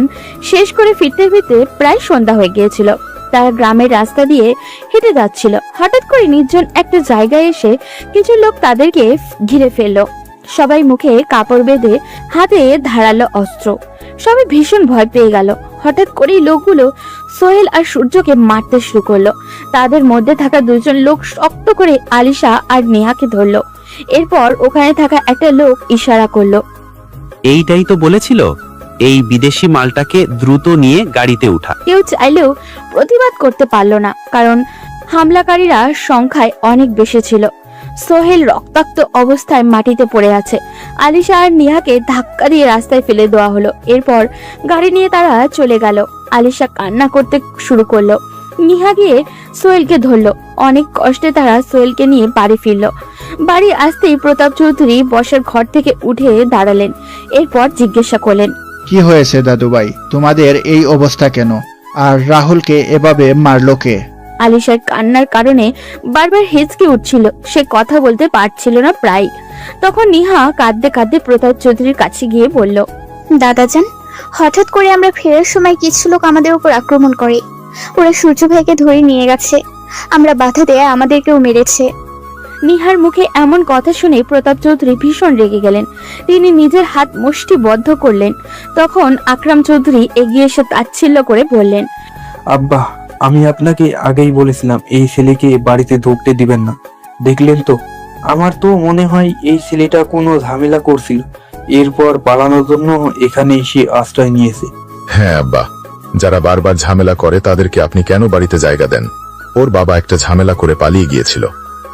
শেষ করে ফিরতে ফিরতে প্রায় সন্ধ্যা হয়ে গিয়েছিল। তারা গ্রামের রাস্তা দিয়ে হেঁটে যাচ্ছিল। হঠাৎ করে নির্জন একটা জায়গায় এসে কিছু লোক তাদেরকে ঘিরে ফেললো। সবাই মুখে কাপড় বেঁধে, হাতে ধারালো অস্ত্র। সবাই ভীষণ ভয় পেয়ে গেল। হঠাৎ করেই লোকগুলো সোহেল আর সূর্যকে মারতে শুরু করলো। তাদের মধ্যে থাকা দুজন লোক শক্ত করে আলিশা আর নেহাকে ধরলো। এরপর ওখানে থাকা একটা লোক ইশারা করলো। এইটাই তো বলেছিল, এই বিদেশি মালটাকে দ্রুত নিয়ে গাড়িতে উঠা। কেউ চাইলেও প্রতিবাদ করতে পারলো না, কারণ হামলাকারীরা সংখ্যায় অনেক বেশি ছিল। সোহেল রক্তাক্ত অবস্থায় মাটিতে পড়ে আছে। আলিশা আর নিহাকে ধাক্কা দিয়ে রাস্তায় ফেলে দেওয়া হলো। এরপর গাড়ি নিয়ে তারা চলে গেল। আলিশা কান্না করতে শুরু করলো। নিহা গিয়ে সোহেলকে ধরলো। অনেক কষ্টে তারা সোহেলকে নিয়ে বাড়ি ফিরলো। বাড়ি আসতেই প্রতাপ চৌধুরী বসার ঘর থেকে উঠে দাঁড়ালেন। এরপর জিজ্ঞাসা করলেন, কি হয়েছে দাদুভাই, তোমাদের এই অবস্থা কেন? আর রাহুলকে এভাবে মারলো কে? আলিশার কান্নার কারণে বারবার হেঁচকে উঠছিল। সে কথা বলতে পারছিল না প্রায়। তখন নিহা কাঁদতে কাঁদতে প্রতাপ চৌধুরীর কাছে গিয়ে বলল, দাদাজান, হঠাৎ করে আমরা ফেরার সময় কিছু লোক আমাদের উপর আক্রমণ করে। ওরা সূর্য ভাইকে ধরে নিয়ে গেছে। আমরা বাধা দেয়া আমাদেরকেও মেরেছে। নিহার মুখে এমন কথা শুনে প্রতাপ চৌধুরী ভীষণ রেগে গেলেন। তিনি নিজের হাত মুষ্টিবদ্ধ করলেন। তখন আকরাম চৌধুরী এগিয়ে এসে তাচ্ছিল্য করে বললেন, আব্বা, আমি আপনাকে আগেই বলেছিলাম এই ছেলেকে বাড়িতে ঢুকতে দিবেন না। দেখলেন তো, আমার তো মনে হয় এই ছেলেটা কোনো ঝামেলা করছিল, এরপর পালানোর জন্য এখানে এসে আশ্রয় নিয়েছে। হ্যাঁ আব্বা, যারা বারবার ঝামেলা করে তাদেরকে আপনি কেন বাড়িতে জায়গা দেন? ওর বাবা একটা ঝামেলা করে পালিয়ে গিয়েছিল,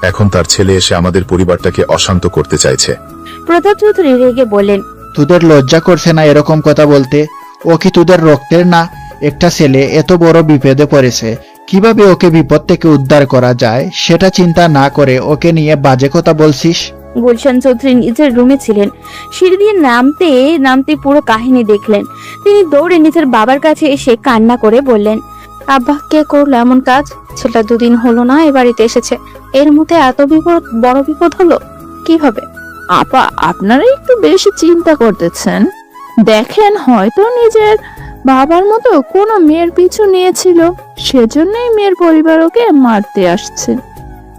এখন তার ছেলে এসে আমাদের পরিবারটাকে অশান্ত করতে চাইছে। প্রতাপ চৌধুরী রেগে বললেন, তোদের লজ্জা করছে না এরকম কথা বলতে? ও কি তোদের রক্তের না? একটা ছেলে এত বড় বিপদে পড়েছে, কিভাবে ওকে বিপদ থেকে উদ্ধার করা যায় সেটা চিন্তা না করে ওকে নিয়ে বাজে কথা বলছিস? গুলশান চৌধুরী নিজের রুমে ছিলেন। সিঁড়ি দিয়ে নামতে নামতে পুরো কাহিনী দেখলেন। তিনি দৌড়ে নিজের বাবার কাছে এসে কান্না করে বললেন, আব্বা, কে করলো এমন কাজ? ছেলেটা 2 দিন হলো না এ বাড়িতে এসেছে, এর মধ্যে এত বিপদ, বড় বিপদ হলো কিভাবে? আপা, আপনারা একটু বেশি চিন্তা করতেছেন। দেখেন, হয়তো নিজের বাবার মতো কোনো মেয়ের পিছু নিয়েছিল, সেজন্যই মেয়ের পরিবার ওকে মারতে আসছে।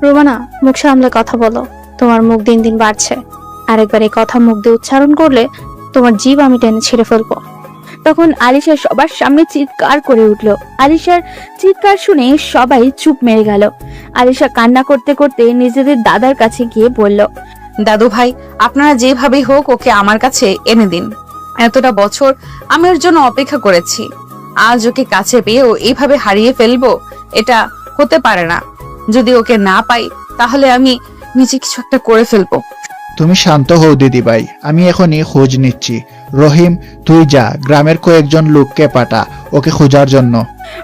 রোমানা, মুখ সামলে কথা বলো। তোমার মুখ দিন দিন বাড়ছে। আরেকবার এই কথা মুখ দিয়ে উচ্চারণ করলে তোমার জিভ আমি টেনে ছিঁড়ে ফেলবো। তখন আলিশা সবার সামনে চিৎকার করে উঠল। আলিশার চিৎকার শুনে সবাই চুপ মেরে গেল। আলিশা কান্না করতে করতে নিজেদের দাদার কাছে গিয়ে বলল, দাদু ভাই, আপনারা যেভাবেই হোক ওকে আমার কাছে এনে দিন। এতটা বছর আমি ওর জন্য অপেক্ষা করেছি, আজ ওকে কাছে পেয়ে ও এইভাবে হারিয়ে ফেলবো, এটা হতে পারে না। যদি ওকে না পাই তাহলে আমি নিজে কিছু একটা করে ফেলবো। তুমি শান্ত হও দিদিভাই, আমি এখনই খোঁজ নিচ্ছি। রহিম, তুই যা, গ্রামের কয়েকজন লোককে পাঠা ওকে খোঁজার জন্য।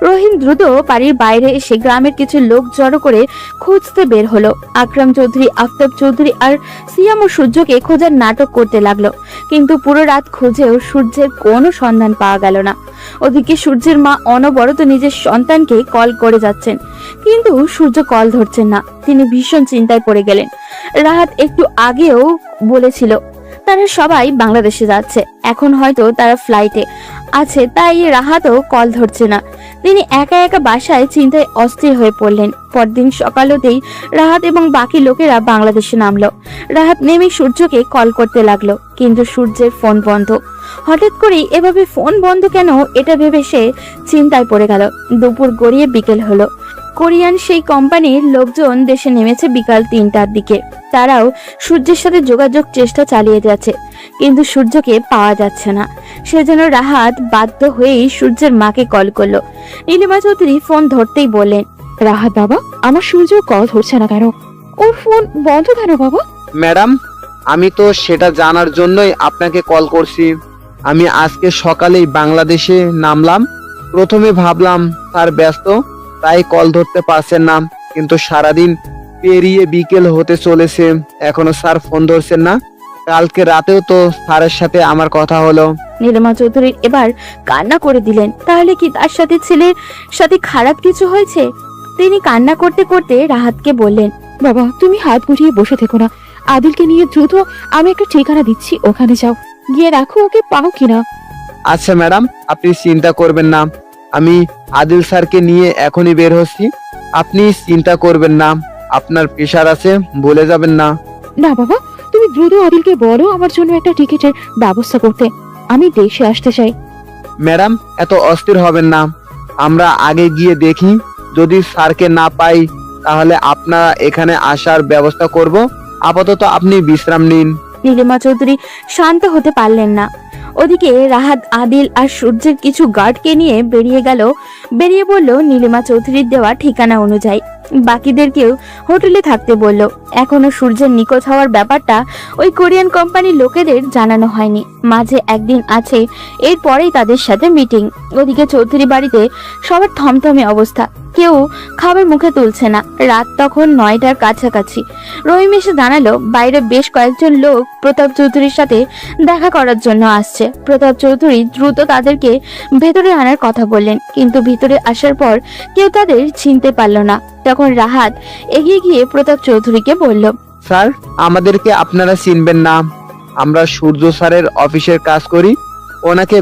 রহিম দ্রুত বাড়ির বাইরে এসে গ্রামের কিছু লোক জড়ো করে খুঁজতে বের হলো। আকরাম চৌধুরী, আফতাব চৌধুরী আর সিয়াম ও সূর্যকে খোঁজার নাটক করতে লাগলো। কিন্তু পুরো রাত খুঁজেও সূর্যের কোনো সন্ধান পাওয়া গেল না। ওদিকে সূর্যের মা অনবরত নিজের সন্তানকে কল করে যাচ্ছেন, কিন্তু সূর্য কল ধরছেন না। তিনি ভীষণ চিন্তায় পড়ে গেলেন। রাহাত একটু আগেও বলেছিল তারা সবাই বাংলাদেশে যাচ্ছে, এখন হয়তো তারা ফ্লাইটে আছে, তাই রাহাতও কল ধরছে না। তিনি একা একা বাসায় চিন্তায় অস্থির হয়ে পড়লেন। পরদিন সকাল হতেই রাহাত এবং বাকি লোকেরা বাংলাদেশে নামলো। রাহাত নেমে সূর্যকে কল করতে লাগলো, কিন্তু সূর্যের ফোন বন্ধ। হঠাৎ করেই এভাবে ফোন বন্ধ কেন, এটা ভেবে সে চিন্তায় পড়ে গেল। দুপুর গড়িয়ে বিকেল হলো। কোরিয়ান সেই কোম্পানির লোকজন দেশে নেমেছে বিকাল 3টার দিকে। তারাও সূর্যের সাথে যোগাযোগ চেষ্টা চালিয়ে যাচ্ছে, কিন্তু সূর্যকে পাওয়া যাচ্ছে না। সেজন্য রাহাত বাধ্য হয়েই সূর্যের মাকে কল করলো। নীলিমা চৌধুরী ফোন ধরতেই বললেন, রাহাত বাবা, আমার সূর্য কল ধরছে না কেন? ওর ফোন বন্ধ কেন বাবা? ম্যাডাম, আমি তো সেটা জানার জন্যই আপনাকে কল করছি। আমি আজকে সকালেই বাংলাদেশে নামলাম। প্রথমে ভাবলাম স্যার ব্যস্ত, তাই কল ধরতে পারছেন না, কিন্তু সারাদিন পেরিয়ে বিকেল হতে চলেছে, এখনো স্যার ফোন ধরছেন না। কালকে রাতেও তো স্যারের সাথে আমার কথা হলো। নীলিমা চৌধুরী এবার কান্না করে দিলেন। তাহলে কি তার সাথে ছেলের সাথে খারাপ কিছু হয়েছে? তিনি কান্না করতে করতে রাহাতকে বললেন, বাবা, তুমি হাত গুটিয়ে বসে থেকো না। আদিলকে নিয়ে দ্রুত আমি একটা ঠিকানা দিচ্ছি, ওখানে যাও, গিয়ে রাখো ওকে পাও কিনা। আচ্ছা ম্যাডাম, আপনি চিন্তা করবেন না, আমি আদিল স্যারকে নিয়ে এখনই বের হচ্ছি। আপনি চিন্তা করবেন না, আপনার প্রেশার আছে, বলে যাবেন না। না বাবা, তুমি দ্রুত আদিলকে বলো আমার জন্য একটা টিকিটের ব্যবস্থা করতে, আমি দেশে আসতে চাই। ম্যাডাম, এত অস্থির হবেন না, আমরা আগে গিয়ে দেখি, যদি স্যারকে না পাই তাহলে আপনারা এখানে আসার ব্যবস্থা করব। আপাতত আপনি বিশ্রাম নিন। নীলিমা চৌধুরী শান্ত হতে পারলেন না। ওদিকে রাহাত আদিল আর সূর্যের কিছু গার্ডকে নিয়ে বেরিয়ে বলল নীলিমা চৌধুরীর দেওয়া ঠিকানা অনুযায়ী বাকিদেরকেও হোটেলে থাকতে বলল। এখনো সূর্যের নিখোঁজ হওয়ার ব্যাপারটা ওই কোরিয়ান কোম্পানির লোকেদের জানানো হয়নি। মাঝে একদিন আছে, এরপরেই তাদের সাথে মিটিং। ওদিকে চৌধুরী বাড়িতে সবার থমথমে অবস্থা, কেউ খাবার মুখে তুলছে না। রাত তখন 9টার কাছাকাছি। রহিম এসে জানালো বাইরে বেশ কয়েকজন লোক প্রতাপ চৌধুরীর সাথে দেখা করার জন্য আসছে। প্রতাপ চৌধুরী দ্রুত তাদেরকে ভেতরে আনার কথা বললেন, কিন্তু ভিতরে আসার পর কেউ তাদের চিনতে পারল না। তখন রাহাত এগিয়ে গিয়ে প্রতাপ চৌধুরীকে বলল, স্যার, আমাদেরকে আপনারা চিনবেন না, আমরা সূর্য স্যারের অফিসের কাজ করি। ওনাকে